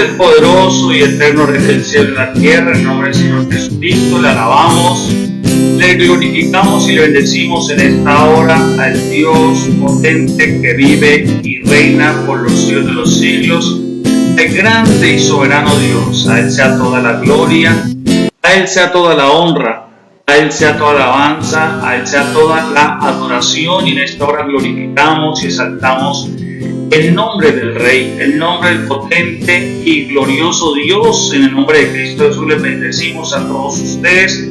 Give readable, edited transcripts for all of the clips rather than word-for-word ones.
del poderoso y eterno Rey del cielo y la tierra, en nombre del Señor Jesucristo, le alabamos, le glorificamos y le bendecimos en esta hora al Dios potente que vive y reina por los siglos de los siglos, el grande y soberano Dios. A Él sea toda la gloria, a Él sea toda la honra, a Él sea toda la alabanza, a Él sea toda la adoración, y en esta hora glorificamos y exaltamos el nombre del Rey, el nombre del potente y glorioso Dios. En el nombre de Cristo Jesús les bendecimos a todos ustedes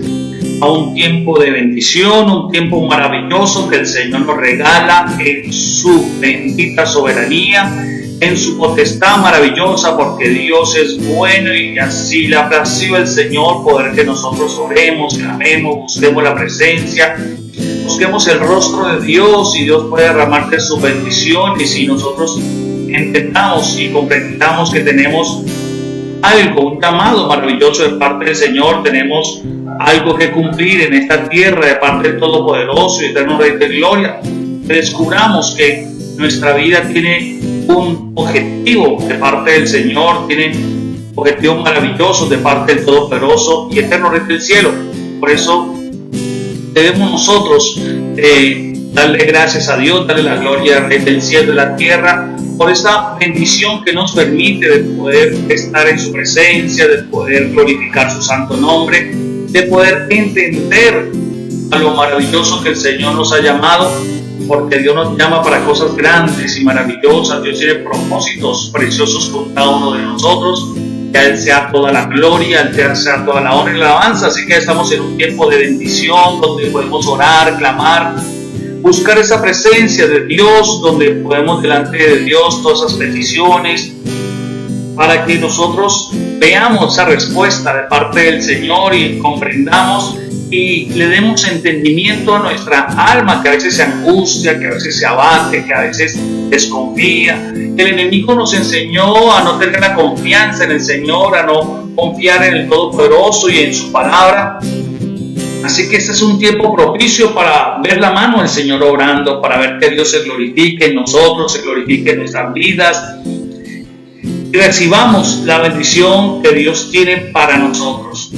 a un tiempo de bendición, un tiempo maravilloso que el Señor nos regala en su bendita soberanía, en su potestad maravillosa, porque Dios es bueno y así le ha placido el Señor poder que nosotros oremos, clamemos, busquemos la presencia, busquemos el rostro de Dios, y Dios puede derramar de su bendición. Y si nosotros entendamos y comprendamos que tenemos algo, un llamado maravilloso de parte del Señor, tenemos algo que cumplir en esta tierra de parte del Todopoderoso y Eterno Rey de Gloria, descubramos que nuestra vida tiene un objetivo de parte del Señor, tiene objetivos maravillosos de parte del Todopoderoso y Eterno Rey del cielo. Por eso debemos nosotros darle gracias a Dios, darle la gloria al Rey del cielo y de la tierra por esta bendición que nos permite de poder estar en su presencia, de poder glorificar su santo nombre, de poder entender a lo maravilloso que el Señor nos ha llamado, porque Dios nos llama para cosas grandes y maravillosas. Dios tiene propósitos preciosos con cada uno de nosotros. Que a Él sea toda la gloria, a Él sea toda la honra y la alabanza. Así que estamos en un tiempo de bendición, donde podemos orar, clamar, buscar esa presencia de Dios, donde podemos delante de Dios todas esas peticiones, para que nosotros veamos esa respuesta de parte del Señor y comprendamos y le demos entendimiento a nuestra alma, que a veces se angustia, que a veces se abate, que a veces desconfía. El enemigo nos enseñó a no tener la confianza en el Señor, a no confiar en el Todopoderoso y en su palabra. Así que este es un tiempo propicio para ver la mano del Señor obrando, para ver que Dios se glorifique en nosotros, se glorifique en nuestras vidas, y recibamos la bendición que Dios tiene para nosotros,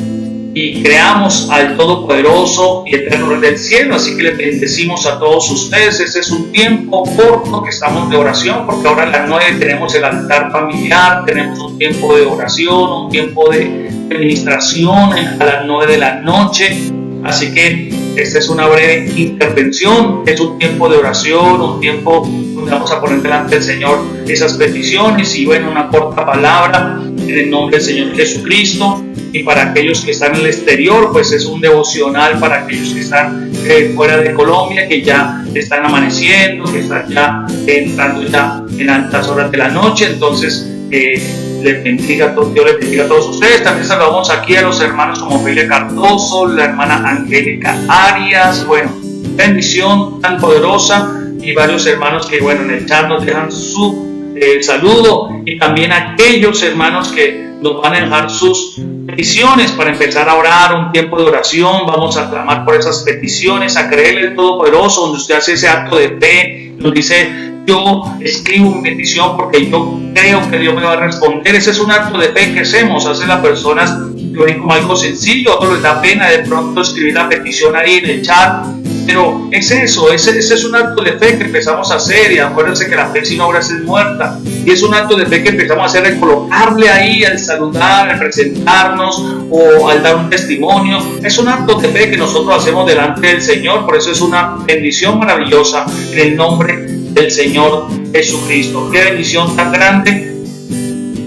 y creamos al Todopoderoso y Eterno Rey del cielo. Así que les bendecimos a todos ustedes. Este es un tiempo corto que estamos de oración, porque ahora a las 9 tenemos el altar familiar, tenemos un tiempo de oración, un tiempo de administración a las 9 de la noche. Así que esta es una breve intervención, es un tiempo de oración, un tiempo donde vamos a poner delante del Señor esas peticiones, y bueno, una corta palabra en el nombre del Señor Jesucristo. Y para aquellos que están en el exterior, pues es un devocional para aquellos que están fuera de Colombia, que ya están amaneciendo, que están ya entrando ya en altas horas de la noche. Entonces, les bendiga, Dios les bendiga a todos ustedes. También saludamos aquí a los hermanos como Ofelia Cardoso, la hermana Angélica Arias. Bueno, bendición tan poderosa, y varios hermanos que, bueno, en el chat nos dejan su saludo, y también aquellos hermanos que nos van a dejar sus peticiones para empezar a orar, un tiempo de oración. Vamos a clamar por esas peticiones, a creerle al Todopoderoso, donde usted hace ese acto de fe, nos dice: yo escribo mi petición porque yo creo que Dios me va a responder. Ese es un acto de fe que hacemos. Hace las personas lo ven como algo sencillo, a otros les da pena de pronto escribir la petición ahí en el chat, pero es eso, ese es un acto de fe que empezamos a hacer. Y acuérdense que la fe sin obras es muerta, y es un acto de fe que empezamos a hacer al colocarle ahí, al saludar, al presentarnos o al dar un testimonio. Es un acto de fe que nosotros hacemos delante del Señor. Por eso es una bendición maravillosa en el nombre del Señor Jesucristo. Qué bendición tan grande.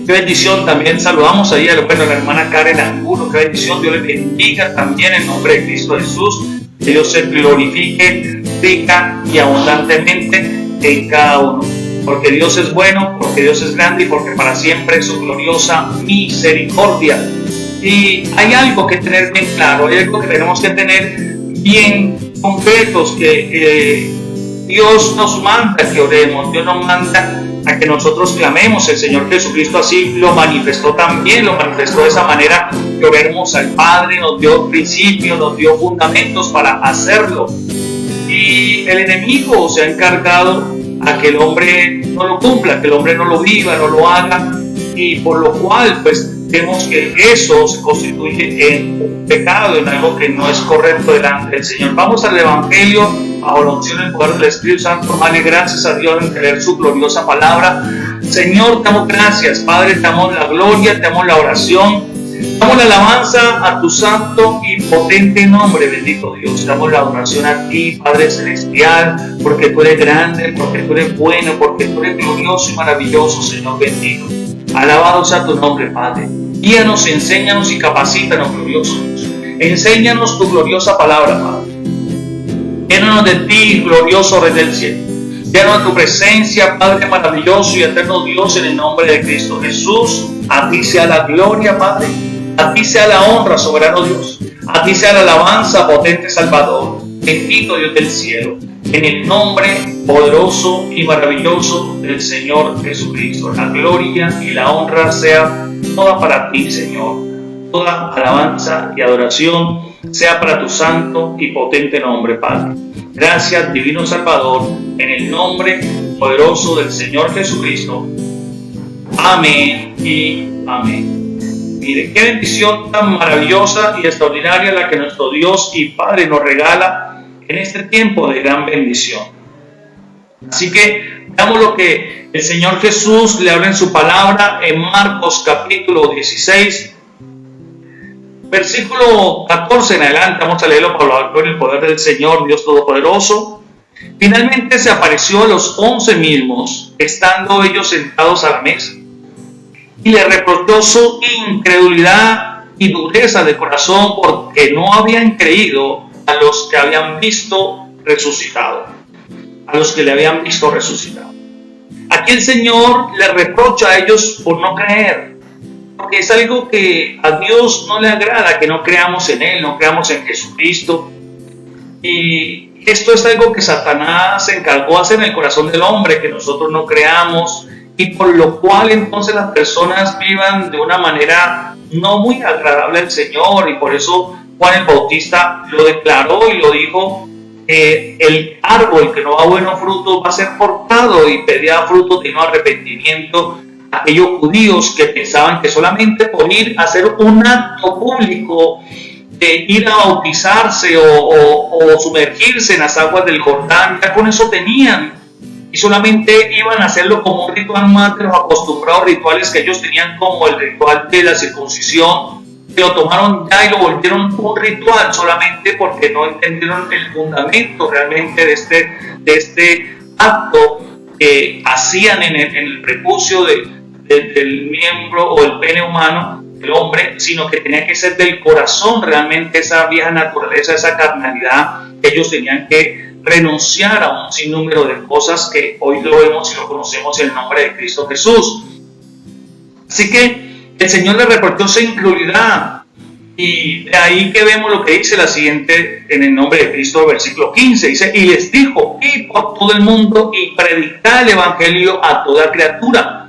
Qué bendición. También saludamos ahí a la hermana Karen Angulo. Qué bendición. Dios les bendiga también en nombre de Cristo Jesús. Que Dios se glorifique rica y abundantemente en cada uno. Porque Dios es bueno, porque Dios es grande, y porque para siempre es su gloriosa misericordia. Y hay algo que tener bien claro, hay algo que tenemos que tener bien concretos, que Dios nos manda que oremos, Dios nos manda a que nosotros clamemos. El Señor Jesucristo así lo manifestó también, lo manifestó de esa manera, que oremos al Padre, nos dio principios, nos dio fundamentos para hacerlo. Y el enemigo se ha encargado a que el hombre no lo cumpla, que el hombre no lo viva, no lo haga, y por lo cual pues vemos que eso se constituye en un pecado, en algo que no es correcto delante del Señor. Vamos al Evangelio bajo la unción y el poder del Espíritu Santo. Dale gracias a Dios en leer su gloriosa palabra. Señor, te damos gracias, Padre, te damos la gloria, te damos la oración, te damos la alabanza a tu santo y potente nombre, bendito Dios. Te damos la adoración a ti, Padre celestial, porque tú eres grande, porque tú eres bueno, porque tú eres glorioso y maravilloso, Señor bendito. Alabado sea tu nombre, Padre. Guíanos, enséñanos y capacítanos, glorioso Dios. Enséñanos tu gloriosa palabra, Padre. Llénanos de ti, glorioso Rey del cielo. Llénanos de tu presencia, Padre maravilloso y eterno Dios, en el nombre de Cristo Jesús. A ti sea la gloria, Padre. A ti sea la honra, soberano Dios. A ti sea la alabanza, potente Salvador. Bendito Dios del cielo. En el nombre poderoso y maravilloso del Señor Jesucristo. La gloria y la honra sea toda para ti, Señor. Toda alabanza y adoración sea para tu santo y potente nombre, Padre. Gracias, divino Salvador, en el nombre poderoso del Señor Jesucristo. Amén y amén. Mire, qué bendición tan maravillosa y extraordinaria la que nuestro Dios y Padre nos regala en este tiempo de gran bendición. Así que veamos lo que el Señor Jesús le habla en su palabra en Marcos capítulo 16, versículo 14 en adelante. Vamos a leerlo por la gloria y el poder del Señor Dios Todopoderoso. Finalmente se apareció a los 11 mismos, estando ellos sentados a la mesa, y le reprochó su incredulidad y dureza de corazón, porque no habían creído a los que habían visto resucitado. A los que le habían visto resucitado. Aquí el Señor le reprocha a ellos por no creer, porque es algo que a Dios no le agrada, que no creamos en Él, no creamos en Jesucristo. Y esto es algo que Satanás se encargó de hacer en el corazón del hombre, que nosotros no creamos, y por lo cual entonces las personas vivan de una manera no muy agradable al Señor. Y por eso Juan el Bautista lo declaró y lo dijo: el árbol que no da buenos frutos va a ser cortado, y pedía frutos de no arrepentimiento a aquellos judíos que pensaban que solamente por ir a hacer un acto público de ir a bautizarse o sumergirse en las aguas del Jordán, ya con eso tenían, y solamente iban a hacerlo como un ritual más de los acostumbrados rituales que ellos tenían, como el ritual de la circuncisión, que lo tomaron ya y lo volvieron un ritual solamente porque no entendieron el fundamento realmente de este acto que hacían en el prepucio del miembro o el pene humano del hombre, sino que tenía que ser del corazón realmente esa vieja naturaleza, esa carnalidad, que ellos tenían que renunciar a un sinnúmero de cosas que hoy lo vemos y lo conocemos en el nombre de Cristo Jesús. Así que el Señor le reprochó su incredulidad, y de ahí que vemos lo que dice la siguiente en el nombre de Cristo, versículo 15, dice: y les dijo: id por todo el mundo y predicad el evangelio a toda criatura.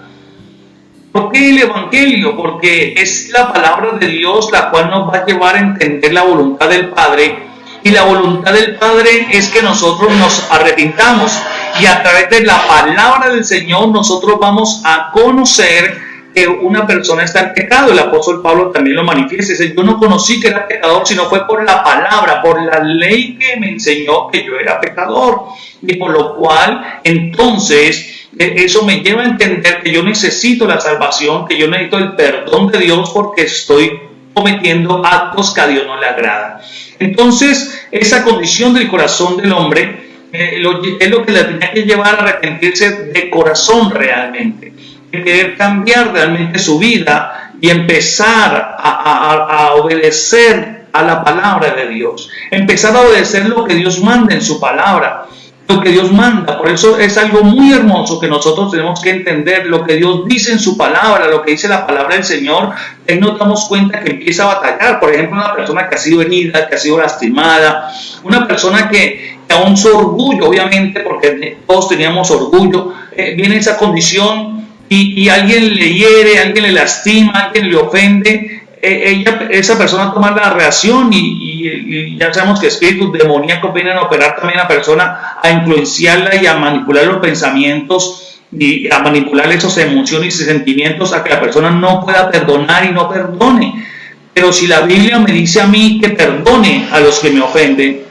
¿Por qué el evangelio? Porque es la palabra de Dios la cual nos va a llevar a entender la voluntad del Padre, y la voluntad del Padre es que nosotros nos arrepintamos, y a través de la palabra del Señor nosotros vamos a conocer que una persona está en pecado. El apóstol Pablo también lo manifiesta. Dice: yo no conocí que era pecador, sino fue por la palabra, por la ley que me enseñó que yo era pecador. Y por lo cual, entonces, eso me lleva a entender que yo necesito la salvación, que yo necesito el perdón de Dios, porque estoy cometiendo actos que a Dios no le agradan. Entonces, esa condición del corazón del hombre es lo que le tenía que llevar a arrepentirse de corazón realmente, de querer cambiar realmente su vida y empezar a obedecer a la palabra de Dios, empezar a obedecer lo que Dios manda en su palabra, lo que Dios manda. Por eso es algo muy hermoso que nosotros tenemos que entender lo que Dios dice en su palabra, lo que dice la palabra del Señor. Ahí nos damos cuenta que empieza a batallar. Por ejemplo, una persona que ha sido herida, que ha sido lastimada, una persona que aún su orgullo, obviamente, porque todos teníamos orgullo, viene esa condición y alguien le hiere, alguien le lastima, alguien le ofende. Esa persona toma la reacción y ya sabemos que espíritus demoníacos vienen a operar también a la persona, a influenciarla y a manipular los pensamientos y a manipular esos emociones y sentimientos a que la persona no pueda perdonar y no perdone. Pero si la Biblia me dice a mí que perdone a los que me ofenden,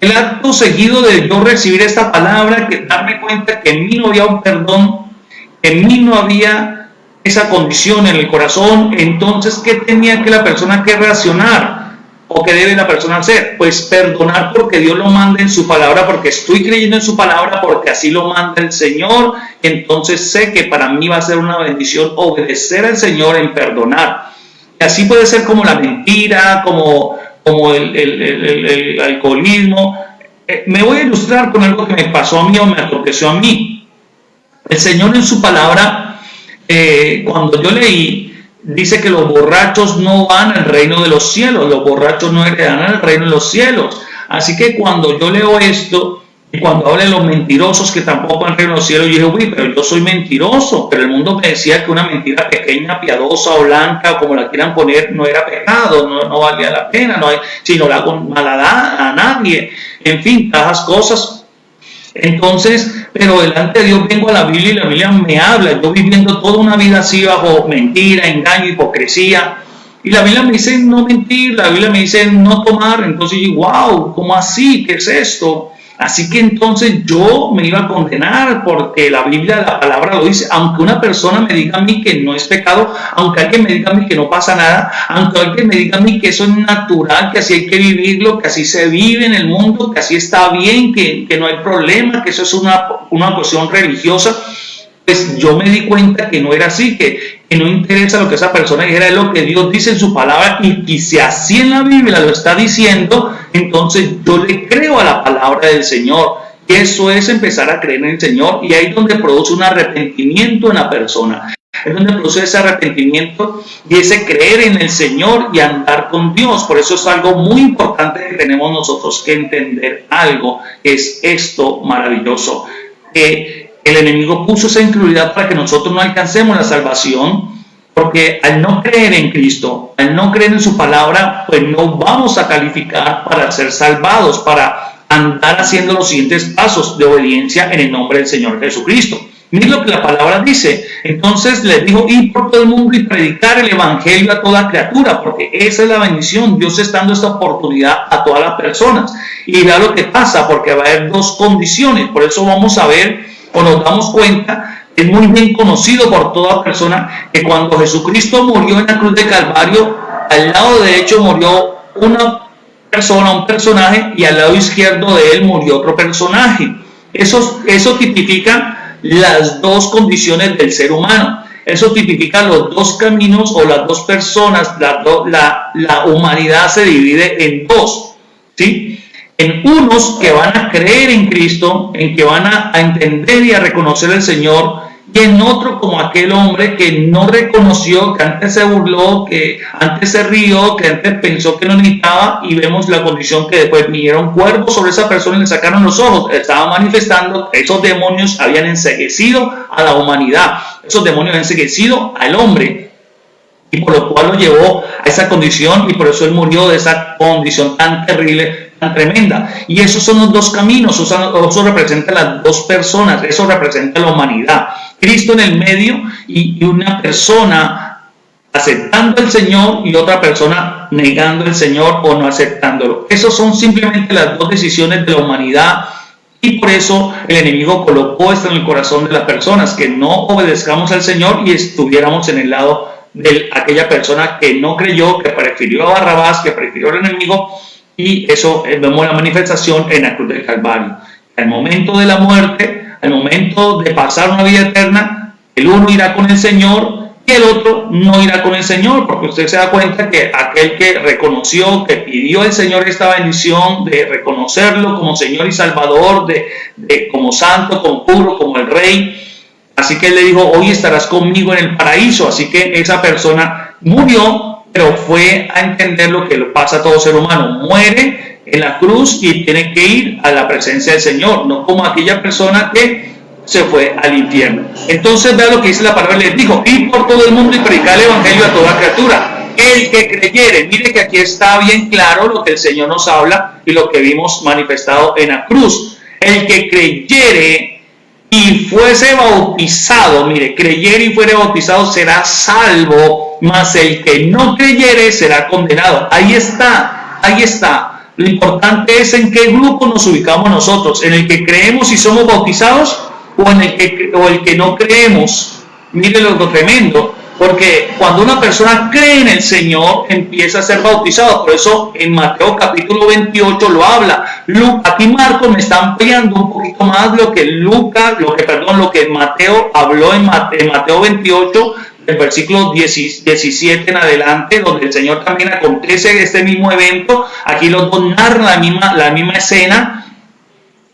el acto seguido de yo recibir esta palabra, que darme cuenta que en mí no había un perdón, que en mí no había esa condición en el corazón, entonces ¿qué tenía que la persona que reaccionar? ¿O qué debe la persona hacer? Pues perdonar porque Dios lo manda en su palabra, porque estoy creyendo en su palabra, porque así lo manda el Señor. Entonces sé que para mí va a ser una bendición obedecer al Señor en perdonar. Y así puede ser como la mentira, como el alcoholismo. Me voy a ilustrar con algo que me pasó a mí o me aconteció a mí. El Señor en su palabra, cuando yo leí, dice que los borrachos no van al reino de los cielos, los borrachos no heredarán el reino de los cielos. Así que cuando yo leo esto, y cuando habla de los mentirosos que tampoco van al reino de los cielos, yo dije, uy, pero yo soy mentiroso, pero el mundo me decía que una mentira pequeña, piadosa o blanca, o como la quieran poner, no era pecado, no valía la pena, si no la hago maldad a nadie, en fin, todas cosas. Entonces, pero delante de Dios vengo a la Biblia y la Biblia me habla, yo viviendo toda una vida así bajo mentira, engaño, hipocresía, y la Biblia me dice no mentir, la Biblia me dice no tomar. Entonces yo, wow, ¿cómo así? ¿Qué es esto? Así que entonces yo me iba a condenar porque la Biblia, la palabra lo dice. Aunque una persona me diga a mí que no es pecado, aunque alguien me diga a mí que no pasa nada, aunque alguien me diga a mí que eso es natural, que así hay que vivirlo, que así se vive en el mundo, que así está bien, que no hay problema, que eso es una cuestión religiosa, pues yo me di cuenta que no era así, que no interesa lo que esa persona dijera, es lo que Dios dice en su palabra, y si así en la Biblia lo está diciendo, entonces yo le creo a la palabra del Señor. Y eso es empezar a creer en el Señor, y ahí es donde produce un arrepentimiento en la persona. Es donde produce ese arrepentimiento y ese creer en el Señor y andar con Dios. Por eso es algo muy importante que tenemos nosotros que entender algo, que es esto maravilloso, que el enemigo puso esa incredulidad para que nosotros no alcancemos la salvación, porque al no creer en Cristo, al no creer en su palabra, pues no vamos a calificar para ser salvados, para andar haciendo los siguientes pasos de obediencia en el nombre del Señor Jesucristo. Miren lo que la palabra dice. Entonces les dijo, ir por todo el mundo y predicar el evangelio a toda criatura, porque esa es la bendición. Dios está dando esta oportunidad a todas las personas. Y vea lo que pasa, porque va a haber dos condiciones. Por eso vamos a ver, o nos damos cuenta, es muy bien conocido por toda persona, que cuando Jesucristo murió en la cruz de Calvario, al lado derecho murió una persona, un personaje, y al lado izquierdo de él murió otro personaje. Eso tipifica las dos condiciones del ser humano. Eso tipifica los dos caminos o las dos personas. La humanidad se divide en dos, ¿sí? En unos que van a creer en Cristo, en que van a entender y a reconocer al Señor, y en otro como aquel hombre que no reconoció, que antes se burló, que antes se rió, que antes pensó que no necesitaba, y vemos la condición que después vinieron cuervos sobre esa persona y le sacaron los ojos. Estaba manifestando que esos demonios habían enceguecido a la humanidad, esos demonios habían enceguecido al hombre, y por lo cual lo llevó a esa condición, y por eso él murió de esa condición tan terrible, tan tremenda. Y esos son los dos caminos, eso representa las dos personas, eso representa la humanidad. Cristo en el medio y una persona aceptando al Señor y otra persona negando al Señor o no aceptándolo. Esas son simplemente las dos decisiones de la humanidad, y por eso el enemigo colocó esto en el corazón de las personas, que no obedezcamos al Señor y estuviéramos en el lado de aquella persona que no creyó, que prefirió a Barrabás, que prefirió al enemigo. Y eso vemos la manifestación en la cruz del Calvario. Al momento de la muerte, al momento de pasar una vida eterna, el uno irá con el Señor y el otro no irá con el Señor, porque usted se da cuenta que aquel que reconoció, que pidió al Señor esta bendición de reconocerlo como Señor y Salvador, como santo, como puro, como el Rey, así que él le dijo, hoy estarás conmigo en el paraíso. Así que esa persona murió, pero fue a entender lo que le pasa a todo ser humano. Muere en la cruz y tiene que ir a la presencia del Señor, no como aquella persona que se fue al infierno. Entonces vea lo que dice la palabra, les dijo, ir por todo el mundo y predicar el evangelio a toda criatura. El que creyere, mire que aquí está bien claro lo que el Señor nos habla y lo que vimos manifestado en la cruz. El que creyere y fuese bautizado, mire, creyere y fuere bautizado será salvo, mas el que no creyere será condenado. Ahí está, ahí está. Lo importante es en qué grupo nos ubicamos nosotros, en el que creemos y somos bautizados o en el que no creemos. Mire lo tremendo, porque cuando una persona cree en el Señor empieza a ser bautizado. Por eso en Mateo capítulo 28 lo habla. Aquí Marcos me está ampliando un poquito más lo que lo que Mateo habló en Mateo 28, el versículo 17 en adelante, donde el Señor también acontece este mismo evento. Aquí los dos narran la misma escena,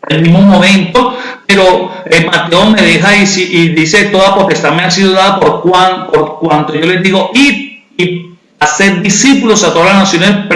el mismo momento, pero Mateo me deja y dice: toda potestad me ha sido dada por cuanto yo les digo, y hacer discípulos a todas las naciones,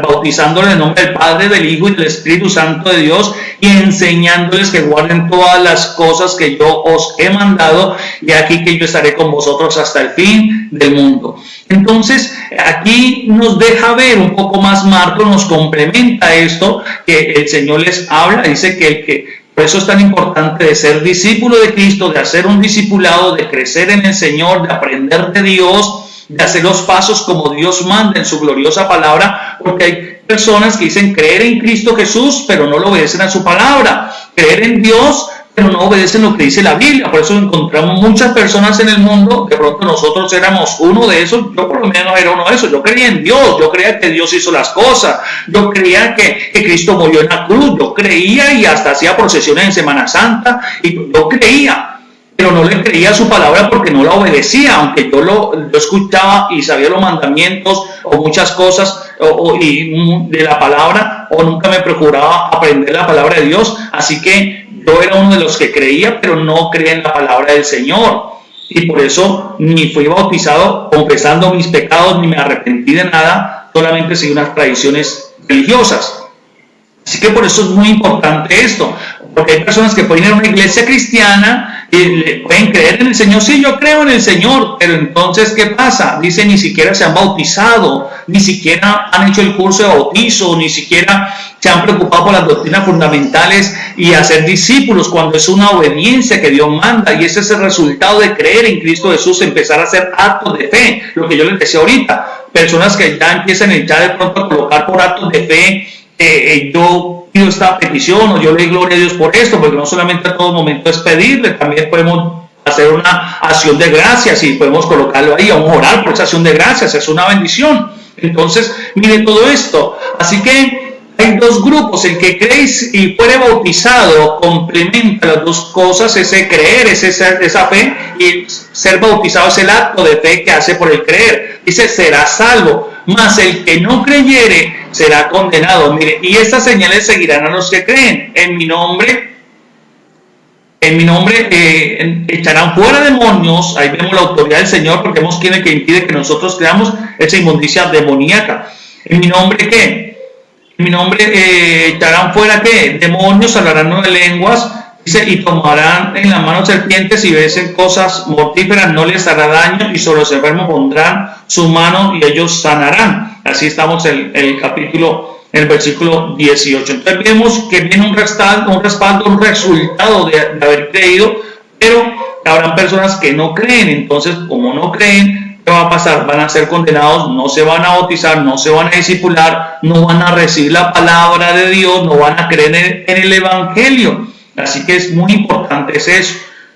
bautizándoles en el nombre del Padre, del Hijo y del Espíritu Santo de Dios, y enseñándoles que guarden todas las cosas que yo os he mandado, y aquí que yo estaré con vosotros hasta el fin del mundo. Entonces, aquí nos deja ver un poco más, Marcos nos complementa esto, que el Señor les habla, dice por eso es tan importante de ser discípulo de Cristo, de hacer un discipulado, de crecer en el Señor, de aprender de Dios, de hacer los pasos como Dios manda en su gloriosa palabra, porque hay personas que dicen creer en Cristo Jesús, pero no lo obedecen a su palabra, creer en Dios, pero no obedecen lo que dice la Biblia. Por eso encontramos muchas personas en el mundo, de pronto nosotros éramos uno de esos, yo por lo menos era uno de esos. Yo creía en Dios, yo creía que Dios hizo las cosas, yo creía que Cristo murió en la cruz, yo creía y hasta hacía procesiones en Semana Santa, y yo creía, pero no le creía a su palabra porque no la obedecía, aunque yo escuchaba y sabía los mandamientos o muchas cosas de la palabra, o nunca me procuraba aprender la palabra de Dios. Así que yo era uno de los que creía, pero no creía en la palabra del Señor, y por eso ni fui bautizado confesando mis pecados, ni me arrepentí de nada, solamente seguí unas tradiciones religiosas. Así que por eso es muy importante esto, porque hay personas que pueden ir a una iglesia cristiana y pueden creer en el Señor. Sí, yo creo en el Señor, pero entonces, ¿qué pasa? Dice, ni siquiera se han bautizado, ni siquiera han hecho el curso de bautizo, ni siquiera se han preocupado por las doctrinas fundamentales y hacer discípulos, cuando es una obediencia que Dios manda, y ese es el resultado de creer en Cristo Jesús, empezar a hacer actos de fe. Lo que yo les decía ahorita, personas que ya empiezan ya de pronto a colocar por actos de fe, yo pido esta petición, o yo le doy gloria a Dios por esto, porque no solamente a todo momento es pedirle, también podemos hacer una acción de gracias y podemos colocarlo ahí, vamos a orar por esa acción de gracias, es una bendición. Entonces, mire todo esto. Así que hay dos grupos: el que cree y fuere bautizado complementa las dos cosas, ese creer, esa fe, y ser bautizado es el acto de fe que hace por el creer. Dice, será salvo, mas el que no creyere será condenado. Mire, y estas señales seguirán a los que creen. En mi nombre echarán fuera demonios. Ahí vemos la autoridad del Señor, porque vemos quién es el que impide que nosotros creamos esa inmundicia demoníaca. En mi nombre, ¿qué? En mi nombre echarán fuera, ¿qué? Demonios, hablarán nuevas lenguas. Dice, y tomarán en las manos serpientes, y besen cosas mortíferas, no les hará daño, y sobre los enfermos pondrán su mano y ellos sanarán. Así estamos en el versículo 18. Entonces vemos que viene un respaldo, un resultado de haber creído, pero habrán personas que no creen. Entonces, como no creen, ¿qué va a pasar? Van a ser condenados, no se van a bautizar, no se van a discipular, no van a recibir la palabra de Dios, no van a creer en el Evangelio. Así que es muy importante eso,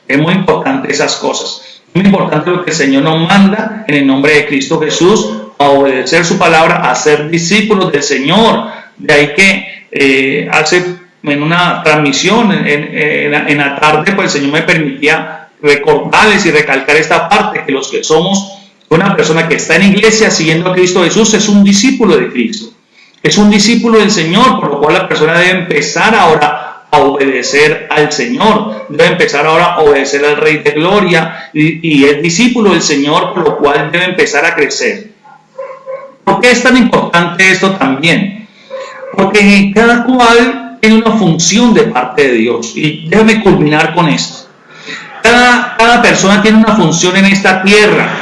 es muy importante esas cosas. Es muy importante lo que el Señor nos manda en el nombre de Cristo Jesús, a obedecer su palabra, a ser discípulos del Señor. De ahí que hace en una transmisión en la tarde, pues el Señor me permitía recordarles y recalcar esta parte, que los que somos una persona que está en iglesia siguiendo a Cristo Jesús es un discípulo de Cristo, es un discípulo del Señor, por lo cual la persona debe empezar ahora a obedecer al Señor, debe empezar ahora a obedecer al Rey de Gloria, y es discípulo del Señor, por lo cual debe empezar a crecer. ¿Por qué es tan importante esto también? Porque cada cual tiene una función de parte de Dios, y déjame culminar con esto. Cada persona tiene una función en esta tierra.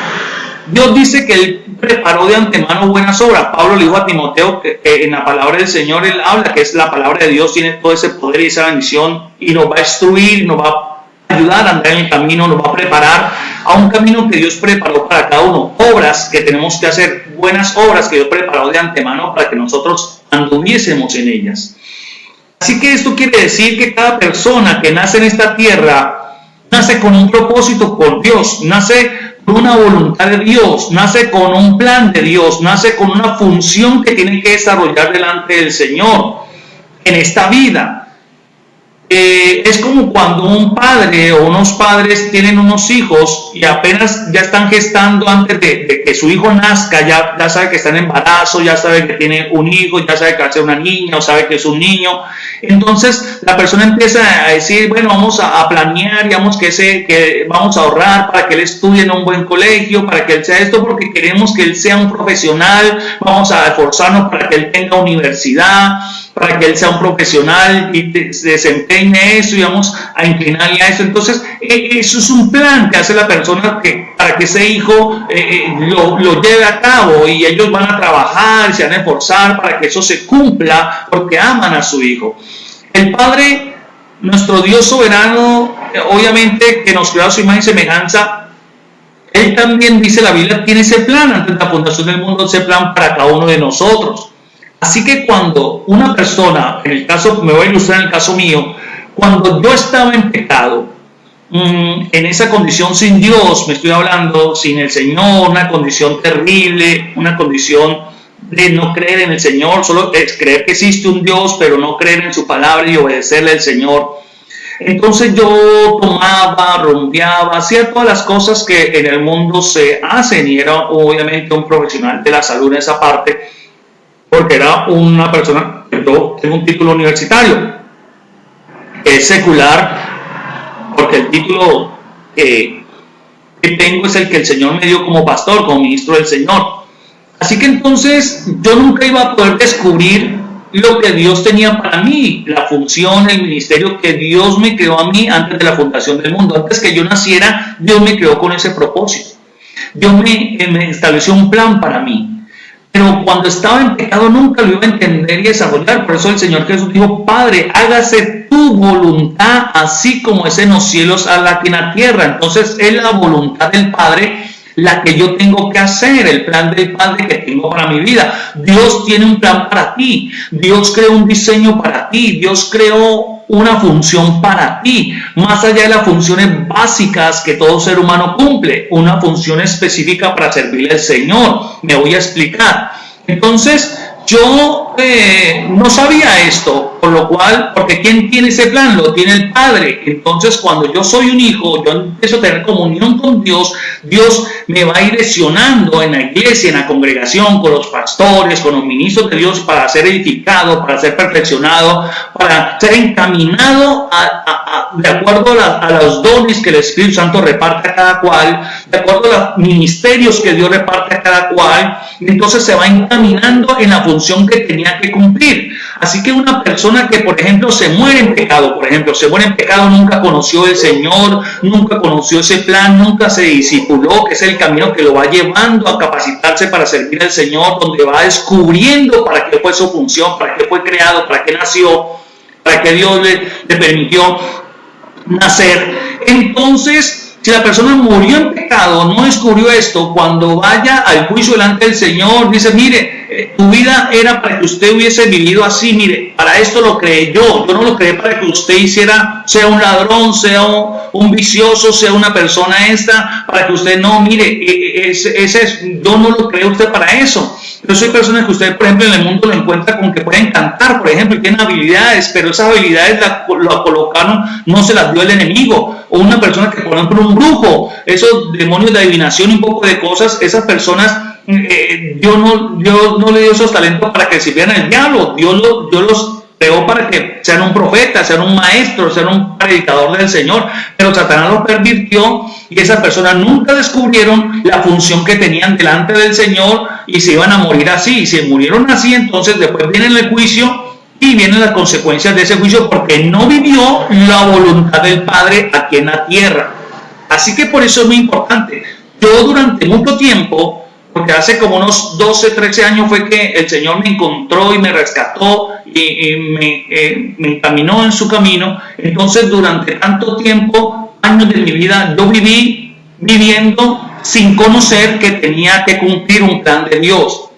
Dios dice que Él preparó de antemano buenas obras. Pablo le dijo a Timoteo que en la palabra del Señor Él habla, que es la palabra de Dios, tiene todo ese poder y esa bendición, y nos va a instruir, nos va ayudar a andar en el camino, nos va a preparar a un camino que Dios preparó para cada uno, obras que tenemos que hacer, buenas obras que Dios preparó de antemano para que nosotros anduviésemos en ellas. Así que esto quiere decir que cada persona que nace en esta tierra nace con un propósito por Dios, nace con una voluntad de Dios, nace con un plan de Dios, nace con una función que tiene que desarrollar delante del Señor en esta vida. Es como cuando un padre o unos padres tienen unos hijos y apenas ya están gestando antes de que su hijo nazca, ya sabe que está en embarazo, ya sabe que tiene un hijo, ya sabe que va a ser una niña o sabe que es un niño. Entonces la persona empieza a decir, bueno, vamos a planear, digamos que vamos a ahorrar para que él estudie en un buen colegio, para que él sea esto, porque queremos que él sea un profesional, vamos a esforzarnos para que él tenga universidad, para que él sea un profesional y se desempeñe eso y vamos a inclinarle a eso. Entonces, eso es un plan que hace la persona para que ese hijo lo lleve a cabo, y ellos van a trabajar, se van a esforzar para que eso se cumpla, porque aman a su hijo. El Padre, nuestro Dios soberano, obviamente que nos creó a su imagen y semejanza, Él también, dice la Biblia, tiene ese plan antes de la fundación del mundo, ese plan para cada uno de nosotros. Así que cuando una persona, en el caso, me voy a ilustrar en el caso mío, cuando yo estaba en pecado, en esa condición sin Dios, me estoy hablando, sin el Señor, una condición terrible, una condición de no creer en el Señor, solo es creer que existe un Dios, pero no creer en su palabra y obedecerle al Señor. Entonces yo tomaba, rumbeaba, hacía todas las cosas que en el mundo se hacen, y era obviamente un profesional de la salud en esa parte, porque era una persona, yo tengo un título universitario, es secular, porque el título que tengo es el que el Señor me dio como pastor, como ministro del Señor. Así que entonces yo nunca iba a poder descubrir lo que Dios tenía para mí, la función, el ministerio que Dios me creó a mí antes de la fundación del mundo. Antes que yo naciera, Dios me creó con ese propósito. Dios me estableció un plan para mí. Pero cuando estaba en pecado nunca lo iba a entender y desarrollar. Por eso el Señor Jesús dijo, Padre, hágase tu voluntad, así como es en los cielos, aquí en la tierra. Entonces es la voluntad del Padre la que yo tengo que hacer, el plan del Padre que tengo para mi vida. Dios tiene un plan para ti, Dios creó un diseño para ti, Dios creó una función para ti, más allá de las funciones básicas que todo ser humano cumple, una función específica para servirle al Señor. Me voy a explicar. Entonces, yo no sabía esto, por lo cual, porque ¿quién tiene ese plan? Lo tiene el Padre. Entonces, cuando yo soy un hijo, yo empiezo a tener comunión con Dios, Dios me va direccionando en la iglesia, en la congregación, con los pastores, con los ministros de Dios, para ser edificado, para ser perfeccionado, para ser encaminado de acuerdo a los dones que el Espíritu Santo reparte a cada cual, de acuerdo a los ministerios que Dios reparte a cada cual. Entonces se va encaminando en la función que tenía que cumplir. Así que una persona que, por ejemplo, se muere en pecado, nunca conoció el Señor, nunca conoció ese plan, nunca se discipuló, que es el camino que lo va llevando a capacitarse para servir al Señor, donde va descubriendo para qué fue su función, para qué fue creado, para qué nació, para qué Dios le permitió nacer. Entonces, si la persona murió en pecado, no descubrió esto, cuando vaya al juicio delante del Señor, dice, mire, tu vida era para que usted hubiese vivido así, mire, para esto lo creé yo no lo creé para que usted sea un ladrón, sea un vicioso, sea una persona para que usted no, mire, yo no lo creé usted para eso. Yo soy personas que usted, por ejemplo, en el mundo lo encuentra con que pueden cantar, por ejemplo, y tienen habilidades, pero esas habilidades las colocaron, no se las dio el enemigo. O una persona que, por ejemplo, un brujo, esos demonios de adivinación y un poco de cosas, esas personas, Dios no le dio esos talentos para que sirvieran al diablo. Dios los creó para que sean un profeta, sean un maestro, sean un predicador del Señor, pero Satanás los pervirtió y esas personas nunca descubrieron la función que tenían delante del Señor y se iban a morir así. Y si murieron así, entonces después viene el juicio y vienen las consecuencias de ese juicio porque no vivió la voluntad del Padre aquí en la tierra. Así que por eso es muy importante. Yo durante mucho tiempo, porque hace como unos 12, 13 años fue que el Señor me encontró y me rescató y me encaminó en su camino. Entonces durante tanto tiempo años de mi vida yo viví viviendo sin conocer que tenía que cumplir un plan de Dios,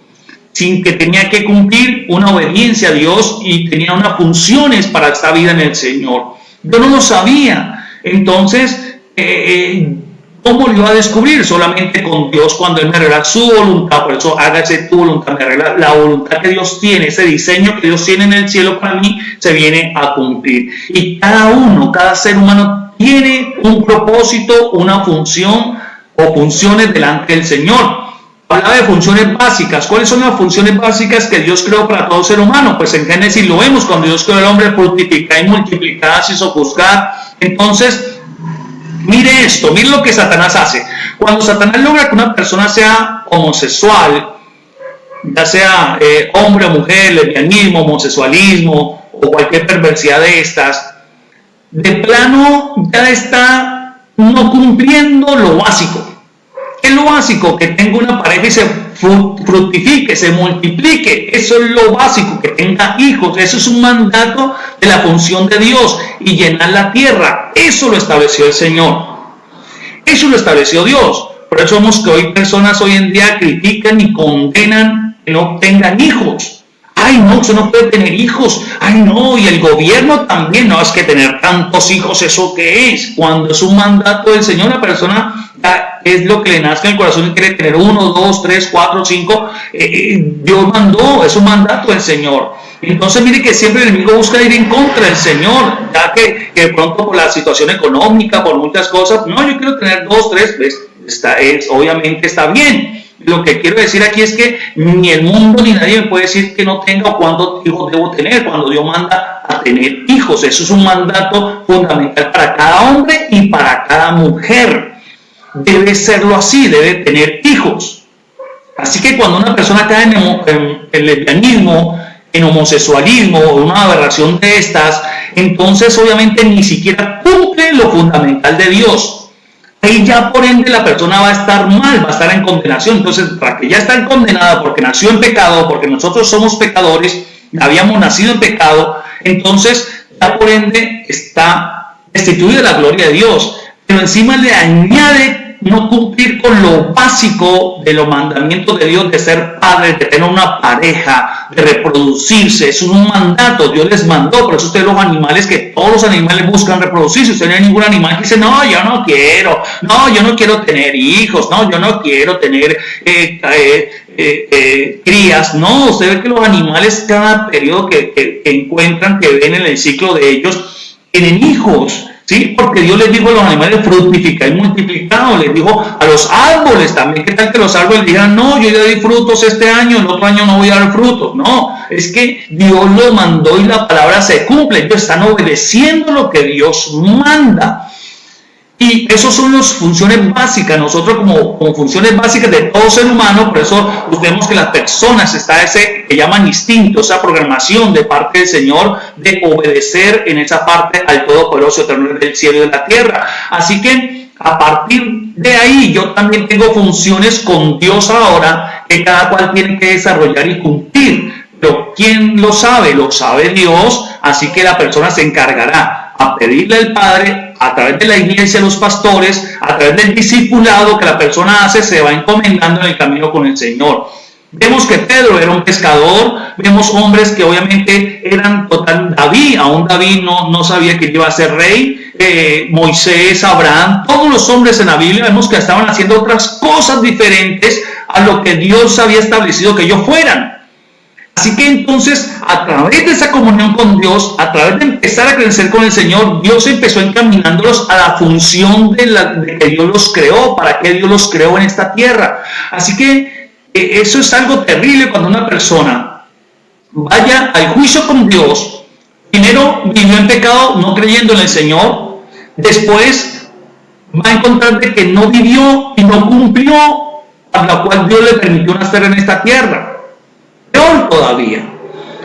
sin que tenía que cumplir una obediencia a Dios y tenía unas funciones para esta vida en el Señor. Yo no lo sabía. Entonces, ¿cómo lo iba a descubrir? Solamente con Dios, cuando Él me revela su voluntad. Por eso hágase tu voluntad, me revela la voluntad que Dios tiene, ese diseño que Dios tiene en el cielo para mí, se viene a cumplir. Y cada ser humano tiene un propósito, una función o funciones delante del Señor. Hablaba de funciones básicas. ¿Cuáles son las funciones básicas que Dios creó para todo ser humano? Pues en Génesis lo vemos, cuando Dios creó al hombre, fructificar y multiplicar y sojuzgar. Entonces, mire esto, mire lo que Satanás hace. Cuando Satanás logra que una persona sea homosexual, ya sea hombre o mujer, lesbianismo, homosexualismo o cualquier perversidad de estas, de plano ya está no cumpliendo lo básico. ¿Qué es lo básico? Que tenga una pareja y se fructifique, se multiplique. Eso es lo básico, que tenga hijos. Eso es un mandato de la función de Dios, y llenar la tierra. Eso lo estableció el Señor. Eso lo estableció Dios. Por eso vemos que hoy personas hoy en día critican y condenan que no tengan hijos. Ay, no, usted no puede tener hijos. Ay, no, y el gobierno también. No, es que tener tantos hijos, ¿eso qué es? Cuando es un mandato del Señor, la persona es lo que le nazca en el corazón y quiere tener 1, 2, 3, 4, 5. Dios mandó, es un mandato del Señor. Entonces mire que siempre el enemigo busca ir en contra del Señor, ya que de pronto por la situación económica, por muchas cosas, no, yo quiero tener 2, 3, pues, obviamente está bien. Lo que quiero decir aquí es que ni el mundo ni nadie me puede decir que no tenga o cuántos hijos debo tener, cuando Dios manda a tener hijos. Eso es un mandato fundamental para cada hombre y para cada mujer. Debe serlo así, debe tener hijos. Así que cuando una persona cae en lesbianismo, en homosexualismo o una aberración de estas, entonces obviamente ni siquiera cumple lo fundamental de Dios. Ahí ya por ende la persona va a estar mal, va a estar en condenación. Entonces, para que ya está condenada porque nació en pecado, porque nosotros somos pecadores, habíamos nacido en pecado, entonces ya por ende está destituida de la gloria de Dios. Pero encima le añade no cumplir con lo básico de los mandamientos de Dios, de ser padre, de tener una pareja, de reproducirse. Es un mandato, Dios les mandó. Por eso ustedes los animales, que todos los animales buscan reproducirse. Usted no hay ningún animal que dice, no, yo no quiero tener hijos, no, yo no quiero tener crías. No, usted ve que los animales, cada periodo que encuentran, que ven en el ciclo de ellos, tienen hijos. ¿Sí? Porque Dios les dijo a los animales, fructificar y multiplicados. Les dijo a los árboles también. ¿Qué tal que los árboles digan, no, yo ya di frutos este año, el otro año no voy a dar frutos? No, es que Dios lo mandó y la palabra se cumple. Ellos están obedeciendo lo que Dios manda. Y esas son las funciones básicas. Nosotros como funciones básicas de todo ser humano, por eso vemos que las personas está ese que llaman instinto, esa programación de parte del Señor de obedecer en esa parte al Todopoderoso, Eterno del cielo y de la tierra. Así que a partir de ahí yo también tengo funciones con Dios ahora que cada cual tiene que desarrollar y cumplir. Pero ¿quién lo sabe? Lo sabe Dios, así que la persona se encargará a pedirle al Padre, a través de la iglesia, los pastores, a través del discipulado que la persona hace, se va encomendando en el camino con el Señor. Vemos que Pedro era un pescador, vemos hombres que obviamente eran David, aún David no sabía que iba a ser rey, Moisés, Abraham, todos los hombres en la Biblia vemos que estaban haciendo otras cosas diferentes a lo que Dios había establecido que ellos fueran. Así que entonces, a través de esa comunión con Dios, a través de empezar a crecer con el Señor, Dios empezó encaminándolos a la función de que Dios los creó, para que Dios los creó en esta tierra. Así que eso es algo terrible cuando una persona vaya al juicio con Dios. Primero vivió en pecado, no creyendo en el Señor. Después va a encontrar de que no vivió y no cumplió a la cual Dios le permitió nacer en esta tierra. Peor todavía.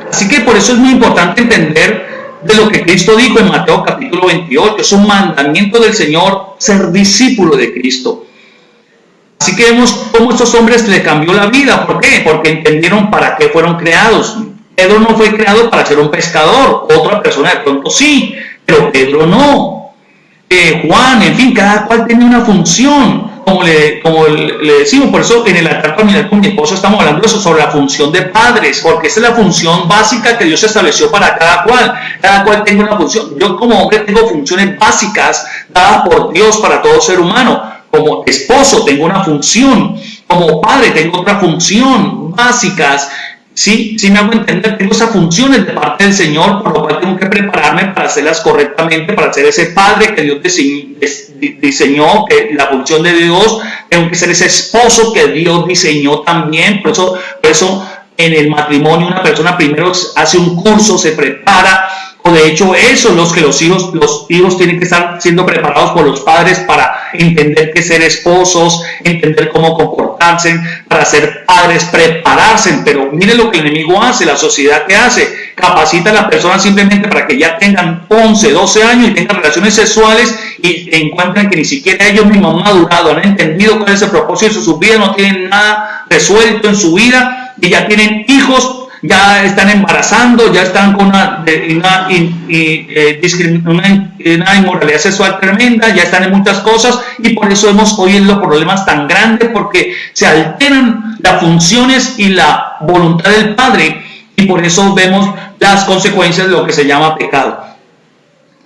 Así que por eso es muy importante entender de lo que Cristo dijo en Mateo capítulo 28. Es un mandamiento del Señor ser discípulo de Cristo. Así que vemos cómo estos hombres le cambió la vida. ¿Por qué? Porque entendieron para qué fueron creados. Pedro no fue creado para ser un pescador. Otra persona de pronto sí, pero Pedro no. Juan, en fin, cada cual tiene una función, como le decimos. Por eso en el altar familiar con mi esposo estamos hablando de eso, sobre la función de padres, porque esa es la función básica que Dios estableció para cada cual tiene una función. Yo como hombre tengo funciones básicas dadas por Dios para todo ser humano. Como esposo tengo una función, como padre tengo otra función, básicas. Sí, me hago entender, tengo esas funciones de parte del Señor, por lo cual tengo que prepararme para hacerlas correctamente, para ser ese padre que Dios diseñó, que la función de Dios. Tengo que ser ese esposo que Dios diseñó también. Por eso en el matrimonio una persona primero hace un curso, se prepara. O de hecho eso es lo que los hijos tienen que estar siendo preparados por los padres para entender qué ser esposos, entender cómo comportarse, para ser padres, prepararse. Pero mire lo que el enemigo hace, la sociedad que hace, capacita a las personas simplemente para que ya tengan 11, 12 años y tengan relaciones sexuales y encuentran que ni siquiera ellos mismos han madurado, han entendido cuál es el propósito de su vida, no tienen nada resuelto en su vida y ya tienen hijos, ya están embarazando, ya están con una inmoralidad sexual tremenda, ya están en muchas cosas, y por eso vemos hoy los problemas tan grandes, porque se alteran las funciones y la voluntad del Padre, y por eso vemos las consecuencias de lo que se llama pecado.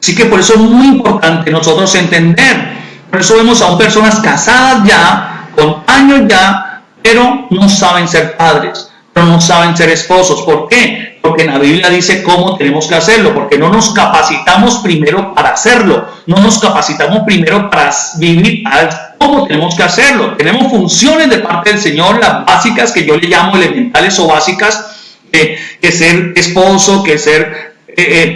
Así que por eso es muy importante nosotros entender. Por eso vemos a personas casadas ya, con años ya, pero no saben ser padres, pero no saben ser esposos. ¿Por qué? Porque en la Biblia dice cómo tenemos que hacerlo, porque no nos capacitamos primero para hacerlo, no nos capacitamos primero para vivir cómo tenemos que hacerlo. Tenemos funciones de parte del Señor, las básicas que yo le llamo elementales o básicas, que ser esposo, que ser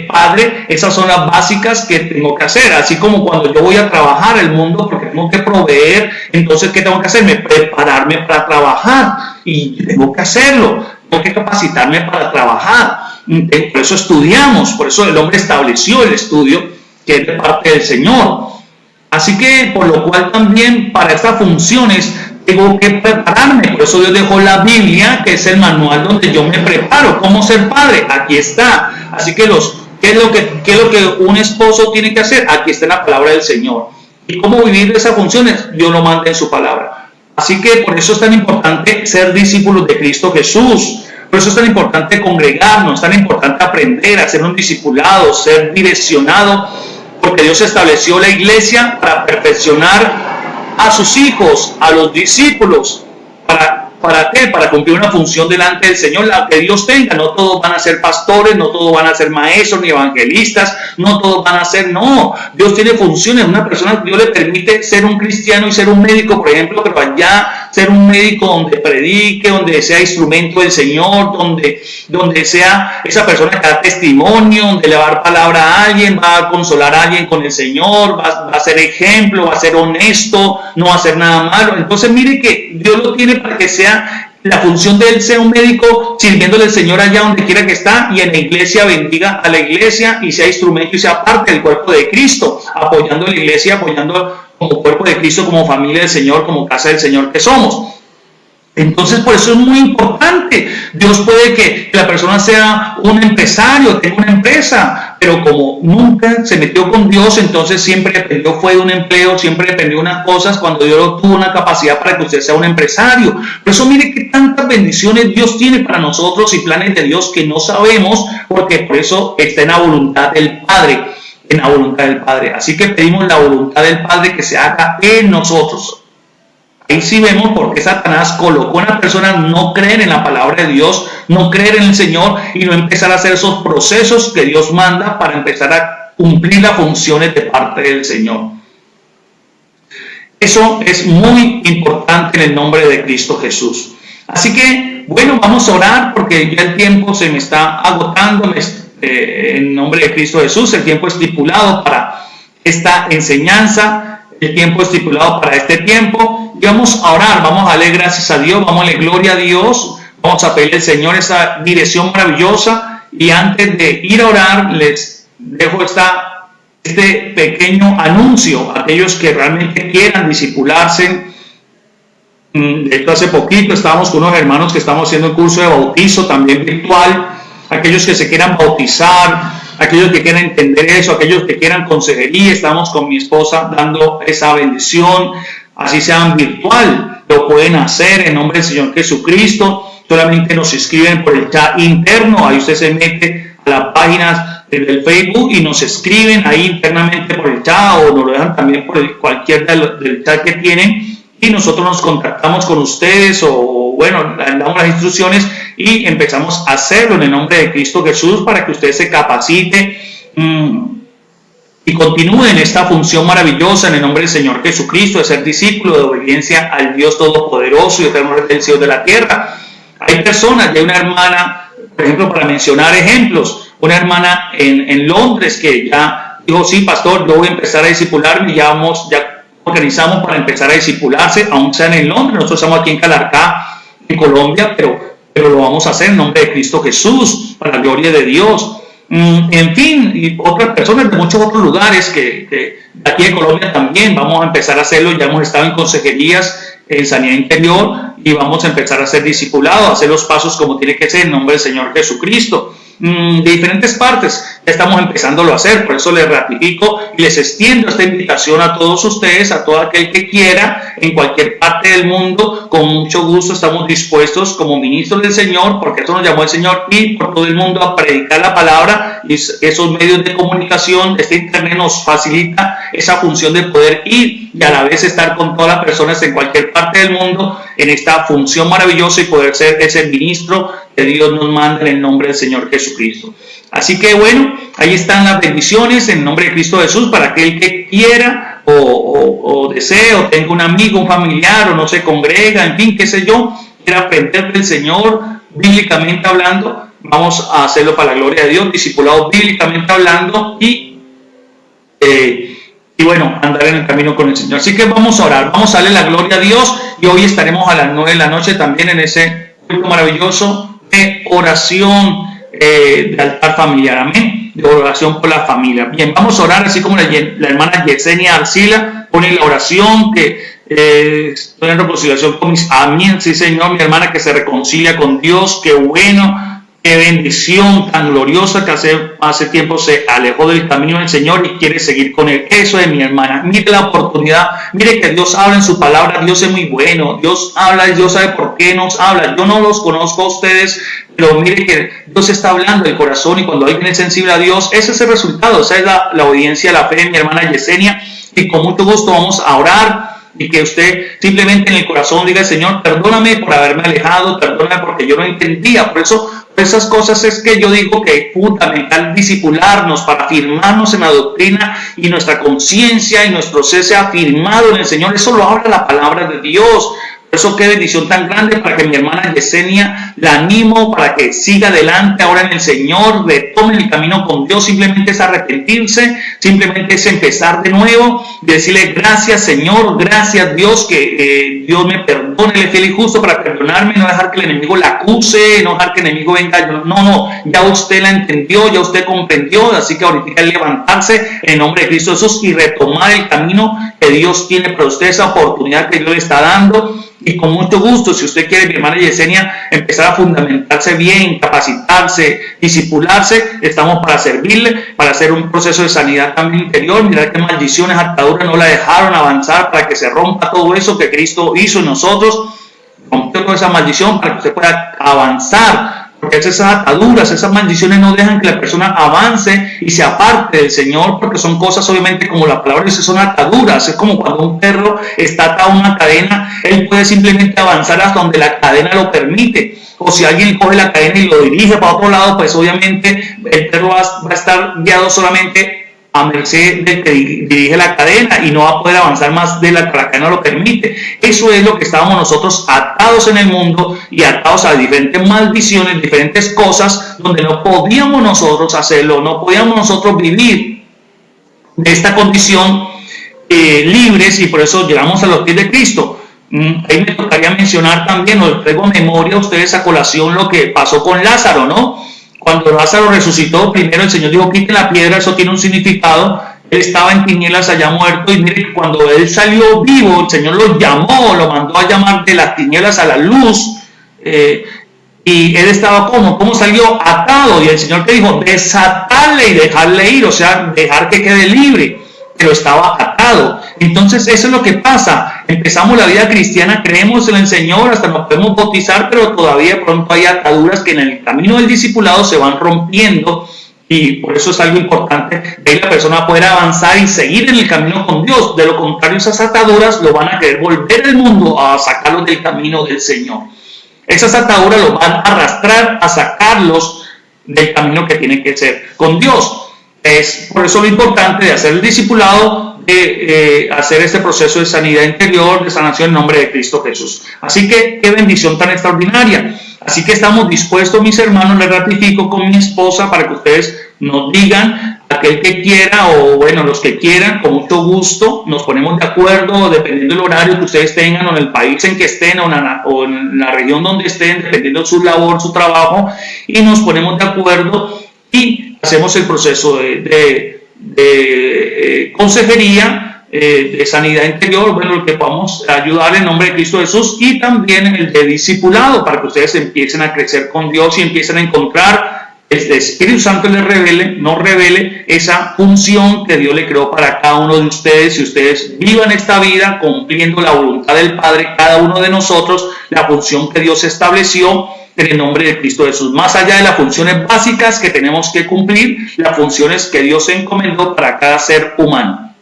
padre. Esas son las básicas que tengo que hacer, así como cuando yo voy a trabajar el mundo, porque tengo que proveer. Entonces, ¿qué tengo que hacerme? Prepararme para trabajar, y tengo que hacerlo, tengo que capacitarme para trabajar. Por eso estudiamos, por eso el hombre estableció el estudio, que es de parte del Señor. Así que, por lo cual también para estas funciones tengo que prepararme. Por eso Dios dejó la Biblia, que es el manual donde yo me preparo. ¿Cómo ser padre? Aquí está. Así que ¿qué es lo que un esposo tiene que hacer? Aquí está en la palabra del Señor. ¿Y cómo vivir de esas funciones? Dios lo manda en su palabra. Así que por eso es tan importante ser discípulos de Cristo Jesús. Por eso es tan importante congregarnos, tan importante aprender a ser un discipulado, ser direccionado, porque Dios estableció la iglesia para perfeccionar a sus hijos, a los discípulos. ¿Para qué? Para cumplir una función delante del Señor, la que Dios tenga. No todos van a ser pastores, no todos van a ser maestros ni evangelistas, no todos van a ser, no. Dios tiene funciones. Una persona, Dios le permite ser un cristiano y ser un médico, por ejemplo, pero allá ser un médico donde predique, donde sea instrumento del Señor, donde sea esa persona que da testimonio, donde le va a dar palabra a alguien, va a consolar a alguien con el Señor, va a ser ejemplo, va a ser honesto, no va a hacer nada malo. Entonces mire que Dios lo tiene para que sea la función de él, sea un médico sirviéndole al Señor allá donde quiera que está, y en la iglesia bendiga a la iglesia y sea instrumento y sea parte del cuerpo de Cristo, apoyando a la iglesia, apoyando como cuerpo de Cristo, como familia del Señor, como casa del Señor que somos. Entonces por eso es muy importante. Dios puede que la persona sea un empresario, tenga una empresa, pero como nunca se metió con Dios, entonces siempre dependió fue de un empleo, siempre dependió de unas cosas, cuando Dios tuvo una capacidad para que usted sea un empresario. Por eso mire que tantas bendiciones Dios tiene para nosotros y planes de Dios que no sabemos, porque por eso está en la voluntad del Padre, en la voluntad del Padre. Así que pedimos la voluntad del Padre que se haga en nosotros. Ahí sí vemos por qué Satanás colocó a una persona no creer en la palabra de Dios, no creer en el Señor y no empezar a hacer esos procesos que Dios manda para empezar a cumplir las funciones de parte del Señor. Eso es muy importante en el nombre de Cristo Jesús. Así que, bueno, vamos a orar porque ya el tiempo se me está agotando. En nombre de Cristo Jesús, el tiempo estipulado para esta enseñanza, el tiempo estipulado para este tiempo. Y vamos a orar, vamos a darle gracias a Dios, vamos a darle gloria a Dios, vamos a pedirle al Señor esa dirección maravillosa. Y antes de ir a orar, les dejo este pequeño anuncio a aquellos que realmente quieran discipularse. Esto hace poquito estábamos con unos hermanos que estamos haciendo el curso de bautizo también virtual. Aquellos que se quieran bautizar, aquellos que quieran entender eso, aquellos que quieran consejería, estamos con mi esposa dando esa bendición, así sea virtual, lo pueden hacer en nombre del Señor Jesucristo. Solamente nos escriben por el chat interno, ahí usted se mete a las páginas del Facebook y nos escriben ahí internamente por el chat, o nos lo dejan también por cualquier del chat que tienen, y nosotros nos contactamos con ustedes, o bueno, damos las instrucciones y empezamos a hacerlo en el nombre de Cristo Jesús, para que usted se capacite y continúe en esta función maravillosa en el nombre del Señor Jesucristo, de ser discípulo, de obediencia al Dios Todopoderoso y eterno Redentor de la tierra. Hay personas, hay una hermana, por ejemplo, para mencionar ejemplos, una hermana en Londres que ya dijo, sí, pastor, yo voy a empezar a discipularme, ya organizamos para empezar a discipularse, aún sean en Londres. Nosotros estamos aquí en Calarcá, en Colombia, pero lo vamos a hacer en nombre de Cristo Jesús, para la gloria de Dios. En fin, y otras personas de muchos otros lugares que de aquí de Colombia también vamos a empezar a hacerlo. Ya hemos estado en consejerías en sanidad interior y vamos a empezar a ser discipulados, a hacer los pasos como tiene que ser en nombre del Señor Jesucristo. De diferentes partes ya estamos empezándolo a hacer, por eso les ratifico y les extiendo esta invitación a todos ustedes, a todo aquel que quiera, en cualquier parte del mundo. Con mucho gusto estamos dispuestos como ministros del Señor, porque eso nos llamó el Señor, y por todo el mundo a predicar la palabra. Y esos medios de comunicación, este internet nos facilita esa función de poder ir y a la vez estar con todas las personas en cualquier parte del mundo en esta función maravillosa y poder ser ese ministro que Dios nos manda en el nombre del Señor Jesucristo. Así que bueno, ahí están las bendiciones en nombre de Cristo Jesús para aquel que quiera o desee, o tenga un amigo, un familiar, o no se congrega, en fin, qué sé yo, quiera aprender del Señor bíblicamente hablando. Vamos a hacerlo para la gloria de Dios, discipulados bíblicamente hablando, y bueno, andar en el camino con el Señor. Así que vamos a orar, vamos a darle la gloria a Dios, y hoy estaremos a las 9 de la noche también en ese culto maravilloso de oración de altar familiar, amén, de oración por la familia. Bien, vamos a orar así como la hermana Yesenia Arcila pone la oración que estoy en reconciliación con mis amén, sí Señor, mi hermana que se reconcilia con Dios, qué bueno. Qué bendición tan gloriosa, que hace tiempo se alejó del camino del Señor y quiere seguir con él. Eso es mi hermana. Mire la oportunidad. Mire que Dios habla en su palabra. Dios es muy bueno. Dios habla y Dios sabe por qué nos habla. Yo no los conozco a ustedes, pero mire que Dios está hablando del corazón, y cuando alguien es sensible a Dios, ese es el resultado. Esa es la obediencia a la fe de mi hermana Yesenia. Y con mucho gusto vamos a orar. Y que usted simplemente en el corazón diga, Señor, perdóname por haberme alejado, perdóname porque yo no entendía. Por eso, esas cosas es que yo digo que es fundamental discipularnos para afirmarnos en la doctrina, y nuestra conciencia y nuestro ser sea afirmado en el Señor. Eso lo habla la palabra de Dios. Por eso qué bendición tan grande, para que mi hermana Yesenia la animo para que siga adelante ahora en el Señor, retome el camino con Dios. Simplemente es arrepentirse, simplemente es empezar de nuevo, decirle gracias Señor, gracias Dios, que Dios me perdone, Él es fiel y justo para perdonarme, no dejar que el enemigo la acuse, no dejar que el enemigo venga. No, ya usted la entendió, ya usted comprendió, así que ahorita es levantarse en nombre de Cristo Jesús y retomar el camino que Dios tiene para usted, esa oportunidad que Dios le está dando. Y con mucho gusto, si usted quiere, mi hermana Yesenia, empezar a fundamentarse bien, capacitarse, discipularse, estamos para servirle, para hacer un proceso de sanidad también interior. Mirar qué maldiciones, ataduras no la dejaron avanzar, para que se rompa todo eso que Cristo hizo en nosotros. Romper toda esa maldición para que usted pueda avanzar, porque esas ataduras, esas maldiciones no dejan que la persona avance y se aparte del Señor, porque son cosas, obviamente, como la palabra dice, son ataduras. Es como cuando un perro está atado a una cadena, él puede simplemente avanzar hasta donde la cadena lo permite. O si alguien coge la cadena y lo dirige para otro lado, pues obviamente el perro va a estar guiado solamente a merced del que dirige la cadena, y no va a poder avanzar más de la que la cadena lo permite. Eso es lo que estábamos nosotros atados en el mundo, y atados a diferentes maldiciones, diferentes cosas, donde no podíamos nosotros hacerlo, no podíamos nosotros vivir de esta condición libres, y por eso llegamos a los pies de Cristo. Ahí me tocaría mencionar también, o les traigo a memoria a ustedes a colación lo que pasó con Lázaro, ¿no? Cuando Lázaro resucitó, primero el Señor dijo, quiten la piedra, eso tiene un significado. Él estaba en tinieblas allá muerto, y mire, cuando él salió vivo, el Señor lo llamó, lo mandó a llamar de las tinieblas a la luz. Y él estaba ¿cómo salió? Atado. Y el Señor te dijo, desatarle y dejarle ir, o sea, dejar que quede libre. Pero estaba atado. Entonces eso es lo que pasa. Empezamos la vida cristiana, creemos en el Señor, hasta nos podemos bautizar, pero todavía de pronto hay ataduras que en el camino del discipulado se van rompiendo. Y por eso es algo importante, de ahí la persona va a poder avanzar y seguir en el camino con Dios. De lo contrario, esas ataduras lo van a querer volver el mundo a sacarlos del camino del Señor. Esas ataduras los van a arrastrar a sacarlos del camino que tiene que ser con Dios. Es por eso lo importante de hacer el discipulado, de hacer este proceso de sanidad interior, de sanación en nombre de Cristo Jesús. Así que qué bendición tan extraordinaria. Así que estamos dispuestos, mis hermanos, les ratifico con mi esposa para que ustedes nos digan, aquel que quiera o bueno, los que quieran, con mucho gusto, nos ponemos de acuerdo dependiendo del horario que ustedes tengan o en el país en que estén o en la región donde estén, dependiendo de su labor, su trabajo, y nos ponemos de acuerdo y hacemos el proceso de consejería, de sanidad interior, bueno, lo que podamos ayudar en nombre de Cristo Jesús, y también el de discipulado, para que ustedes empiecen a crecer con Dios y empiecen a encontrar el Espíritu Santo nos revele esa función que Dios le creó para cada uno de ustedes, y ustedes vivan esta vida cumpliendo la voluntad del Padre, cada uno de nosotros, la función que Dios estableció en el nombre de Cristo Jesús, más allá de las funciones básicas que tenemos que cumplir, las funciones que Dios encomendó para cada ser humano.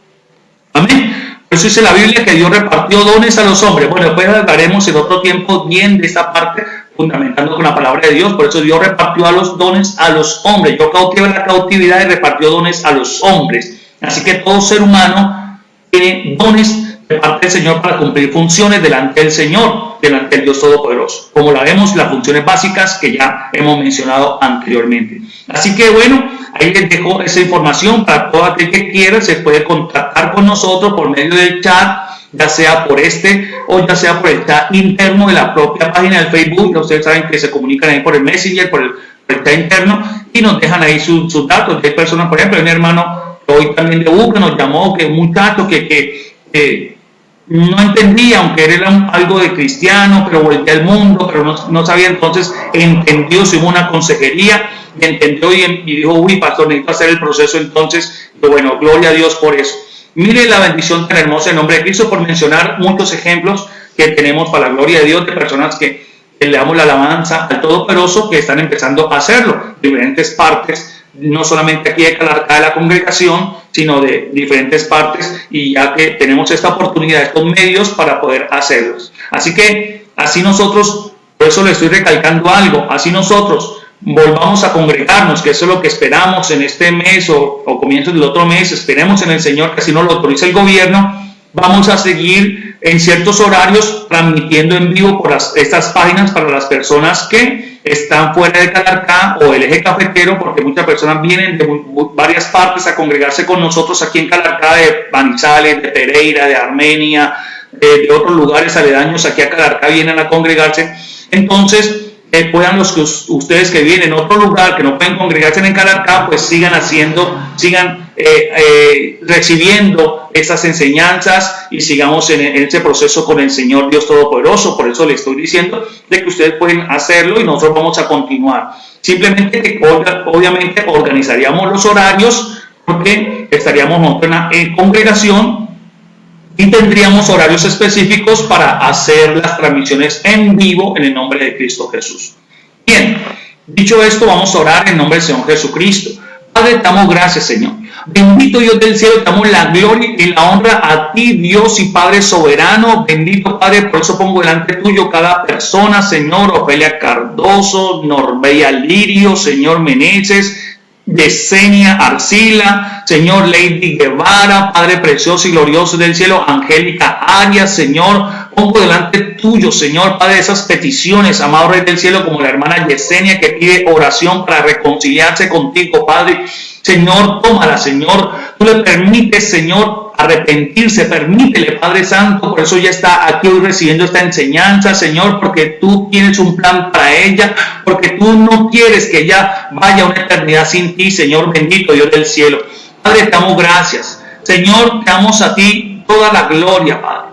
Amén. Por eso dice la Biblia que Dios repartió dones a los hombres. Bueno, después hablaremos en otro tiempo bien de esta parte, fundamentando con la palabra de Dios. Por eso Dios repartió a los dones a los hombres. Yo cautivé la cautividad y repartió dones a los hombres. Así que todo ser humano tiene dones de parte del Señor para cumplir funciones delante del Señor, delante del Dios Todopoderoso. Como la vemos, las funciones básicas que ya hemos mencionado anteriormente. Así que bueno, ahí les dejo esa información para todo aquel que quiera. Se puede contactar con nosotros por medio del chat, ya sea por o ya sea por el chat interno de la propia página del Facebook. Ustedes saben que se comunican ahí por el Messenger, por el chat interno, y nos dejan ahí sus datos. Hay personas, por ejemplo, hay un hermano que hoy también de Buca nos llamó, que es un muchacho que no entendía, aunque él era algo de cristiano, pero volvía al mundo, pero no sabía. Entonces entendió, se hubo una consejería, y entendió y dijo, uy, pastor, necesito hacer el proceso. Entonces, bueno, gloria a Dios por eso. Mire la bendición tan hermosa en nombre de Cristo, por mencionar muchos ejemplos que tenemos para la gloria de Dios, de personas que le damos la alabanza al Todopoderoso, que están empezando a hacerlo, diferentes partes, no solamente aquí de Calarcá de la congregación, sino de diferentes partes, y ya que tenemos esta oportunidad, estos medios para poder hacerlos. Así que, así nosotros, por eso le estoy recalcando algo, así nosotros volvamos a congregarnos, que eso es lo que esperamos en este mes o comienzos del otro mes, esperemos en el Señor que así nos lo autorice el gobierno. Vamos a seguir en ciertos horarios transmitiendo en vivo por estas páginas para las personas que están fuera de Calarcá o el eje cafetero, porque muchas personas vienen de varias partes a congregarse con nosotros aquí en Calarcá, de Manizales, de Pereira, de Armenia, de otros lugares aledaños aquí a Calarcá vienen a congregarse. Entonces, puedan los que ustedes que viven en otro lugar, que no pueden congregarse en Calarcá, pues sigan recibiendo esas enseñanzas y sigamos en ese proceso con el Señor Dios Todopoderoso. Por eso les estoy diciendo de que ustedes pueden hacerlo y nosotros vamos a continuar. Simplemente que obviamente organizaríamos los horarios, porque estaríamos nosotros en congregación y tendríamos horarios específicos para hacer las transmisiones en vivo en el nombre de Cristo Jesús. Bien, dicho esto, vamos a orar en nombre del Señor Jesucristo. Padre, te damos gracias, Señor. Bendito Dios del cielo, te damos la gloria y la honra a ti, Dios y Padre soberano. Bendito Padre, por eso pongo delante tuyo cada persona, Señor. Ofelia Cardoso, Norbeya Lirio, Señor Meneses, Yesenia Arcila, Señor Lady Guevara, Padre precioso y glorioso del cielo, Angélica Arias, Señor, pongo delante tuyo, Señor, Padre, esas peticiones, amado Rey del cielo, como la hermana Yesenia que pide oración para reconciliarse contigo, Padre. Señor, tómala, Señor, tú le permites, Señor, arrepentirse, permítele, Padre Santo, por eso ya está aquí hoy recibiendo esta enseñanza, Señor, porque tú tienes un plan para ella, porque tú no quieres que ella vaya a una eternidad sin ti, Señor bendito Dios del cielo. Padre, te damos gracias, Señor, te damos a ti toda la gloria, Padre.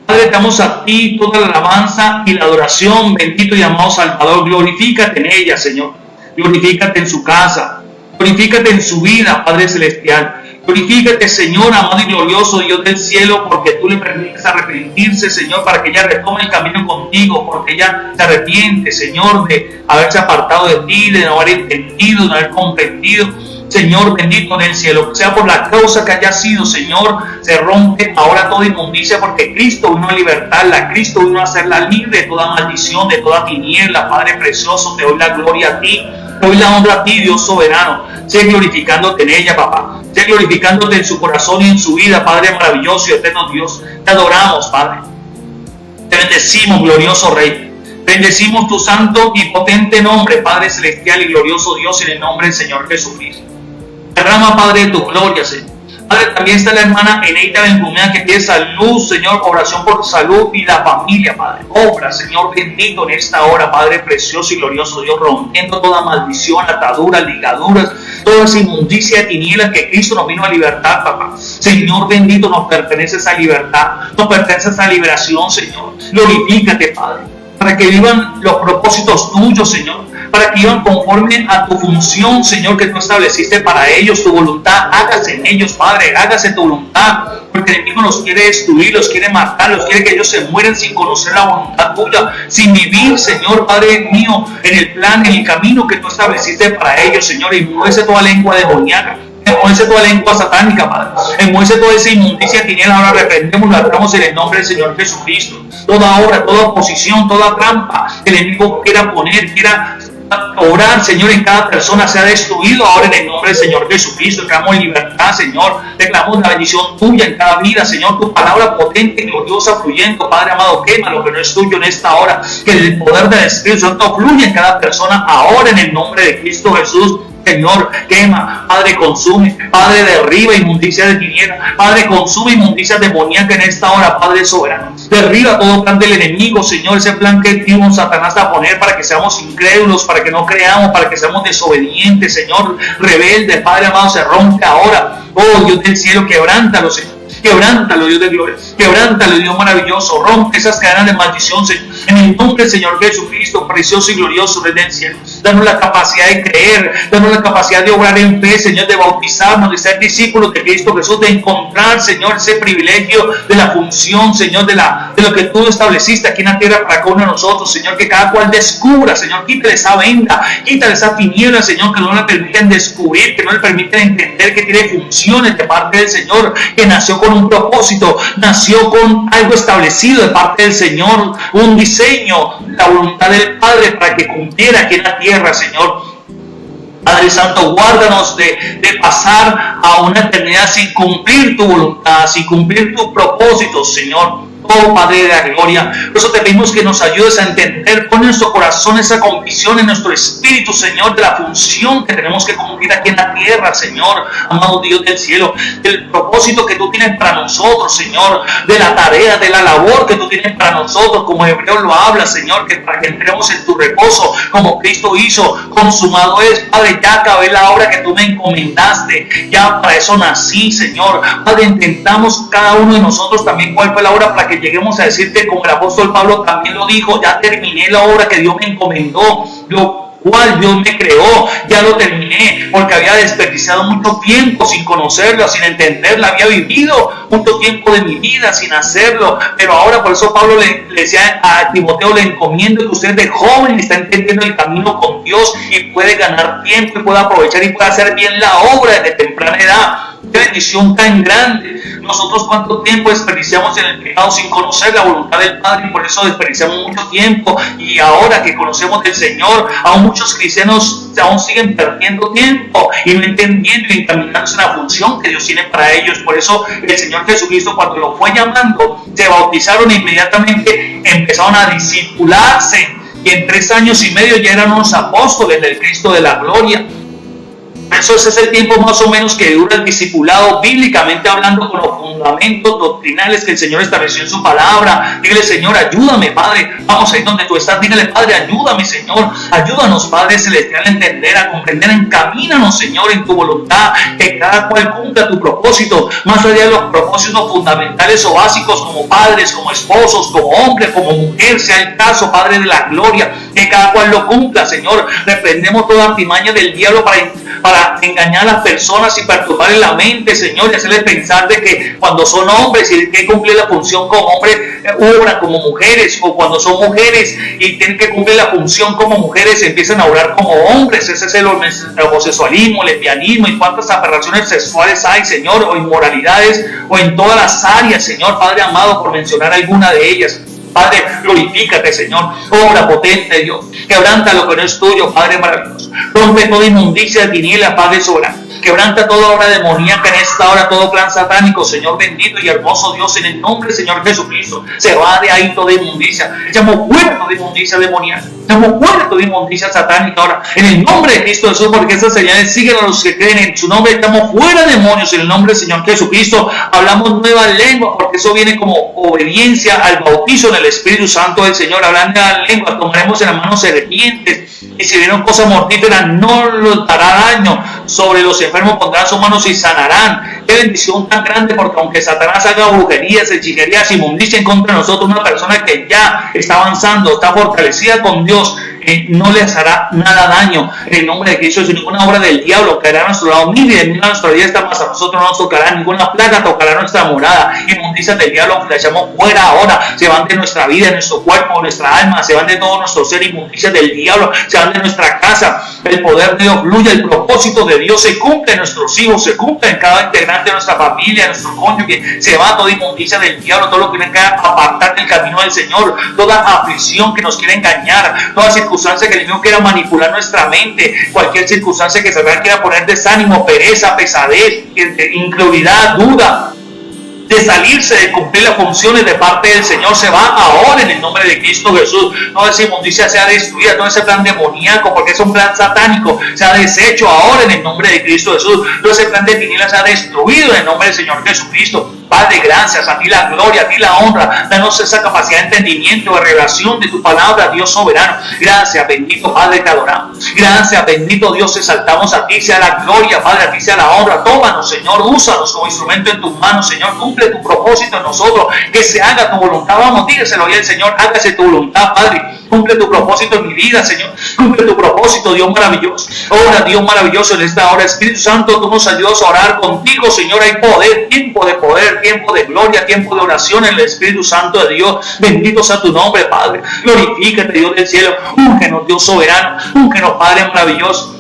Padre, te damos a ti toda la alabanza y la adoración, bendito y amado Salvador. Glorifícate en ella, Señor. Glorifícate en su casa. Glorifícate en su vida, Padre Celestial. Glorifícate, Señor, amado y glorioso Dios del cielo, porque tú le permites arrepentirse, Señor, para que ella retome el camino contigo, porque ella se arrepiente, Señor, de haberse apartado de ti, de no haber entendido, de no haber comprendido. Señor bendito del cielo, sea por la causa que haya sido, Señor, se rompe ahora toda inmundicia, porque Cristo vino a libertarla, Cristo vino a hacerla libre de toda maldición, de toda tiniebla. Padre precioso, te doy la gloria a ti, te doy la honra a ti, Dios soberano. Sé glorificándote en ella, papá, sé glorificándote en su corazón y en su vida, Padre maravilloso y eterno Dios. Te adoramos, Padre, te bendecimos, glorioso Rey. Bendecimos tu santo y potente nombre, Padre celestial y glorioso Dios, en el nombre del Señor Jesucristo. Derrama, Padre, de tu gloria, Señor. Padre, también está la hermana Eneita Benjumea, que pide salud, Señor, oración por salud y la familia, Padre. Obra, Señor bendito, en esta hora, Padre precioso y glorioso Dios, rompiendo toda maldición, ataduras, ligaduras, toda esa inmundicia de tinieblas que Cristo nos vino a libertar, papá. Señor bendito, nos pertenece esa libertad, nos pertenece esa liberación, Señor. Glorifícate, Padre, para que vivan los propósitos tuyos, Señor, para que vivan conforme a tu función, Señor, que tú estableciste para ellos, tu voluntad. Hágase en ellos, Padre, hágase tu voluntad, porque el enemigo los quiere destruir, los quiere matar, los quiere que ellos se mueran sin conocer la voluntad tuya, sin vivir, Señor, Padre mío, en el plan, en el camino que tú estableciste para ellos, Señor. Y muévese toda lengua demoníaca, enmuece toda lengua satánica, Padre, enmuece toda esa inmundicia tiniebla. Ahora reprendemos, la atamos en el nombre del Señor Jesucristo. Toda obra, toda oposición, toda trampa que el enemigo quiera poner, quiera orar, Señor, en cada persona, sea destruido ahora en el nombre del Señor Jesucristo. Declaramos libertad, Señor, declaramos la bendición tuya en cada vida, Señor, tu palabra potente y gloriosa fluyendo, Padre amado. Quema lo que no es tuyo en esta hora, que el poder del Espíritu Santo fluya en cada persona ahora en el nombre de Cristo Jesús. Señor, quema, Padre, consume, Padre, derriba inmundicia de tiniebla, Padre, consume inmundicia demoníaca en esta hora, Padre soberano. Derriba todo plan del enemigo, Señor, ese plan que vino Satanás a poner para que seamos incrédulos, para que no creamos, para que seamos desobedientes, Señor, rebeldes, Padre amado, se rompe ahora. Oh, Dios del cielo, quebrántalo, Señor. Quebrántalo, Dios de gloria, quebrántalo, Dios maravilloso, rompe esas cadenas de maldición, Señor, en el nombre del Señor Jesucristo, precioso y glorioso, Rey del cielo. Danos la capacidad de creer, danos la capacidad de obrar en fe, Señor, de bautizarnos, de ser discípulos de Cristo Jesús, de encontrar, Señor, ese privilegio de la función, Señor, de lo que tú estableciste aquí en la tierra para cada uno de nosotros, Señor, que cada cual descubra, Señor, quítale esa venda, quítale esa tiniebla, Señor, que no le permiten descubrir, que no le permiten entender que tiene funciones de parte del Señor, que nació con un propósito, nació con algo establecido de parte del Señor, un diseño, la voluntad del Padre para que cumpliera aquí en la tierra, Señor. Padre Santo, guárdanos de pasar a una eternidad sin cumplir tu voluntad, sin cumplir tus propósitos, Señor. Oh Padre de la gloria, por eso te pedimos que nos ayudes a entender, pon en nuestro corazón esa convicción, en nuestro espíritu, Señor, de la función que tenemos que cumplir aquí en la tierra, Señor, amado Dios del cielo, del propósito que tú tienes para nosotros, Señor, de la tarea, de la labor que tú tienes para nosotros, como Hebreo lo habla, Señor, que para que entremos en tu reposo, como Cristo hizo, consumado es, Padre, ya acabé la obra que tú me encomendaste, ya para eso nací, Señor. Padre, intentamos cada uno de nosotros también cuál fue la obra para que lleguemos a decirte, como el apóstol Pablo también lo dijo, ya terminé la obra que Dios me encomendó, lo cual Dios me creó, ya lo terminé, porque había desperdiciado mucho tiempo sin conocerlo, sin entenderlo, había vivido mucho tiempo de mi vida sin hacerlo, pero ahora por eso Pablo le decía a Timoteo, le encomiendo que usted de joven está entendiendo el camino con Dios y puede ganar tiempo y puede aprovechar y puede hacer bien la obra desde temprana edad. Qué bendición tan grande. Nosotros cuánto tiempo desperdiciamos en el pecado sin conocer la voluntad del Padre, y por eso desperdiciamos mucho tiempo, y ahora que conocemos del Señor, aún muchos cristianos aún siguen perdiendo tiempo y no entendiendo y encaminándose en la función que Dios tiene para ellos. Por eso el Señor Jesucristo, cuando lo fue llamando, se bautizaron e inmediatamente empezaron a discipularse, y en 3 años y medio ya eran unos apóstoles del Cristo de la gloria. Eso ese es el tiempo más o menos que dura el discipulado, bíblicamente hablando, con los fundamentos doctrinales que el Señor estableció en su palabra. Dígale: Señor, ayúdame, Padre. Vamos ahí donde tú estás. Dígale: Padre, ayúdame, Señor. Ayúdanos, Padre Celestial, a entender, a comprender. Encamínanos, Señor, en tu voluntad, que cada cual cumpla tu propósito, más allá de los propósitos fundamentales o básicos, como padres, como esposos, como hombre, como mujer, sea el caso, Padre de la gloria, que cada cual lo cumpla, Señor. Reprendemos toda artimaña del diablo para engañar a las personas y perturbar en la mente, Señor, y hacerles pensar de que cuando son hombres y que cumplir la función como hombres, obran como mujeres, o cuando son mujeres y tienen que cumplir la función como mujeres, empiezan a orar como hombres. Ese es el homosexualismo, el lesbianismo y cuántas aberraciones sexuales hay, Señor, o inmoralidades, o en todas las áreas, Señor, Padre amado, por mencionar alguna de ellas. Padre, glorifícate, Señor. Obra potente, Dios. Quebranta lo que no es tuyo, Padre maravilloso. Rompe toda inmundicia de tinieblas, Padre soberano. Quebranta toda obra demoníaca en esta hora, todo plan satánico, Señor bendito y hermoso Dios, en el nombre del Señor Jesucristo. Se va de ahí toda inmundicia. Echamos fuera toda inmundicia demoníaca. Echamos fuera toda inmundicia satánica ahora, en el nombre de Cristo Jesús, porque esas señales siguen a los que creen en su nombre. Estamos fuera demonios en el nombre del Señor Jesucristo. Hablamos nuevas lenguas, porque eso viene como obediencia al bautizo en el Espíritu Santo del Señor. Hablando de las lenguas, tomaremos en las manos serpientes, y si vieron cosas mortíferas no los dará daño. Sobre los enfermos pondrán sus manos y sanarán. Qué bendición tan grande, porque aunque Satanás haga brujerías, hechicerías, inmundicia en contra de nosotros, una persona que ya está avanzando, está fortalecida con Dios, no les hará nada daño. En el nombre de Cristo, sin ninguna obra del diablo caerá a nuestro lado, ni de nuestra vida está más a nosotros, no nos tocará, ninguna plaga tocará nuestra morada. Inmundicias del diablo que la echamos fuera ahora, se van de nuestra vida, de nuestro cuerpo, de nuestra alma, se van de todo nuestro ser. Inmundicias del diablo se van de nuestra casa. El poder de Dios fluye, el propósito de Dios se cumple en nuestros hijos, se cumple en cada integrante de nuestra familia, de nuestro cónyuge. Se va toda inmundicia del diablo, todo lo que tiene que apartar del camino del Señor, toda aflicción que nos quiere engañar, toda circunstancia que el enemigo quiera manipular nuestra mente, cualquier circunstancia que Satanás quiera poner desánimo, pereza, pesadez, incredulidad, duda, de salirse de cumplir las funciones de parte del Señor, se va ahora en el nombre de Cristo Jesús. Toda esa inmundicia sea destruida, todo ese plan demoníaco, porque es un plan satánico, se ha deshecho ahora en el nombre de Cristo Jesús. Todo ese plan de tinieblas se ha destruido en el nombre del Señor Jesucristo. Padre, gracias, a ti la gloria, a ti la honra. Danos esa capacidad de entendimiento, de revelación de tu palabra, Dios soberano. Gracias, bendito Padre, te adoramos. Gracias, bendito Dios, te exaltamos. A ti sea la gloria, Padre, a ti sea la honra. Tómanos, Señor, úsanos como instrumento en tus manos, Señor. Cumple tu propósito en nosotros, que se haga tu voluntad. Vamos, dígaselo hoy al Señor, hágase tu voluntad, Padre. Cumple tu propósito en mi vida, Señor. Cumple tu propósito, Dios maravilloso. Ora, Dios maravilloso, en esta hora. Espíritu Santo, tú nos ayudas a orar contigo, Señor. Hay poder, tiempo de gloria, tiempo de oración en el Espíritu Santo de Dios. Bendito sea tu nombre, Padre. Glorifícate, Dios del cielo. Úngenos, Dios soberano. Úngenos, Padre maravilloso.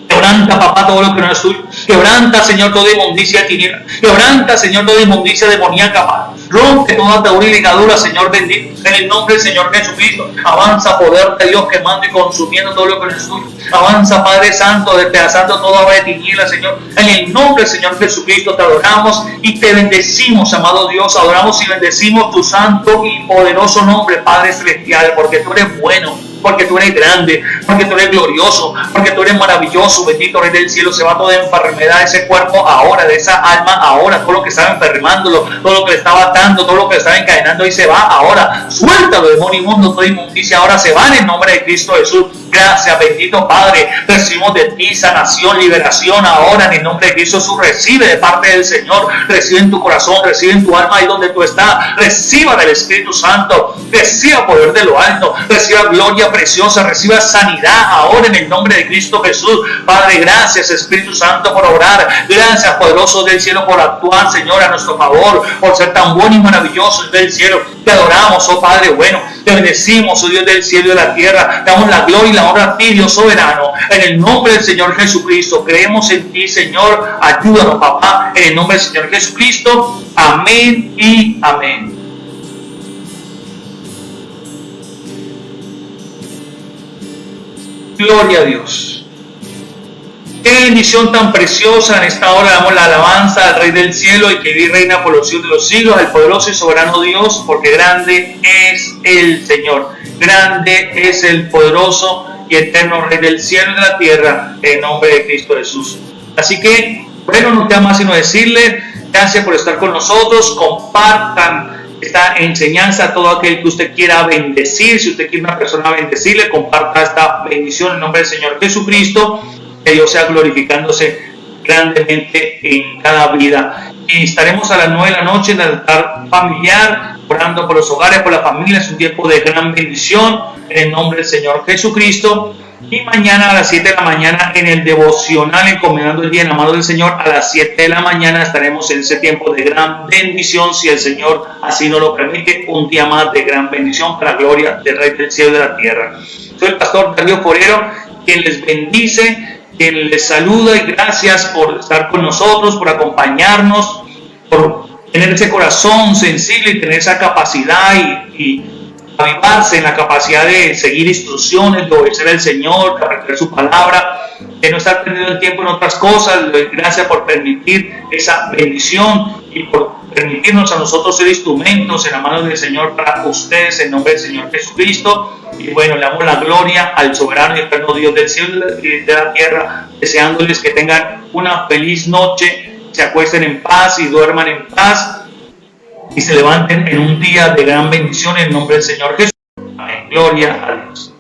Quebranta, papá, todo lo que no es tuyo. Quebranta, Señor, toda inmundicia de tinieblas. Quebranta, Señor, toda inmundicia demoníaca, Padre. Rompe toda atadura y ligadura, Señor bendito. En el nombre del Señor Jesucristo. Avanza, poder de Dios, quemando y consumiendo todo lo que no es tuyo. Avanza, Padre Santo, despedazando toda obra de tinieblas, Señor. En el nombre del Señor Jesucristo te adoramos y te bendecimos, amado Dios. Adoramos y bendecimos tu santo y poderoso nombre, Padre Celestial, porque tú eres bueno, porque tú eres grande, porque tú eres glorioso, porque tú eres maravilloso. Bendito Rey del cielo. Se va toda enfermedad de ese cuerpo ahora, de esa alma ahora, todo lo que estaba enfermándolo, todo lo que le estaba atando, todo lo que le estaba encadenando, y se va ahora. Suéltalo, demonio inmundo, toda inmundicia ahora se va en el nombre de Cristo Jesús. Gracias, bendito Padre. Recibimos de ti sanación, liberación ahora en el nombre de Cristo Jesús. Recibe de parte del Señor, recibe en tu corazón, recibe en tu alma, ahí donde tú estás. Reciba del Espíritu Santo, reciba poder de lo alto, reciba gloria preciosa, reciba sanidad ahora en el nombre de Cristo Jesús. Padre, gracias, Espíritu Santo, por obrar. Gracias, poderoso del cielo, por actuar, Señor, a nuestro favor, por ser tan bueno y maravilloso del cielo. Te adoramos, oh Padre bueno. Te bendecimos, oh Dios del cielo y de la tierra. Damos la gloria y la honra a ti, Dios soberano. En el nombre del Señor Jesucristo. Creemos en ti, Señor. Ayúdanos, papá. En el nombre del Señor Jesucristo. Amén y amén. Gloria a Dios. Qué bendición tan preciosa. En esta hora damos la alabanza al Rey del cielo y que vive y reina por los siglos de los siglos, al poderoso y soberano Dios, porque grande es el Señor, grande es el poderoso y eterno Rey del cielo y de la tierra, en nombre de Cristo Jesús. Así que, bueno, no queda más sino decirle gracias por estar con nosotros. Compartan esta enseñanza a todo aquel que usted quiera bendecir. Si usted quiere una persona bendecirle, comparta esta bendición en nombre del Señor Jesucristo. Que Dios sea glorificándose grandemente en cada vida. Y estaremos a las 9 de la noche en el altar familiar, orando por los hogares, por la familia. Es un tiempo de gran bendición en el nombre del Señor Jesucristo. Y mañana a las 7 de la mañana en el devocional encomendando el día en la mano del Señor, a las 7 de la mañana estaremos en ese tiempo de gran bendición, si el Señor así nos lo permite, un día más de gran bendición para la gloria del Rey del cielo y de la tierra. Soy el pastor Darío Forero, quien les bendice, quien les saluda, y gracias por estar con nosotros, por acompañarnos, por tener ese corazón sensible y tener esa capacidad y avivarse en la capacidad de seguir instrucciones, de obedecer al Señor, de aprender su palabra, de no estar perdiendo el tiempo en otras cosas. Gracias por permitir esa bendición y por permitirnos a nosotros ser instrumentos en la mano del Señor para ustedes, en nombre del Señor Jesucristo. Y bueno, le damos la gloria al soberano y eterno Dios del cielo y de la tierra, deseándoles que tengan una feliz noche, se acuesten en paz y duerman en paz, y se levanten en un día de gran bendición en nombre del Señor Jesús. Amén. Gloria a Dios.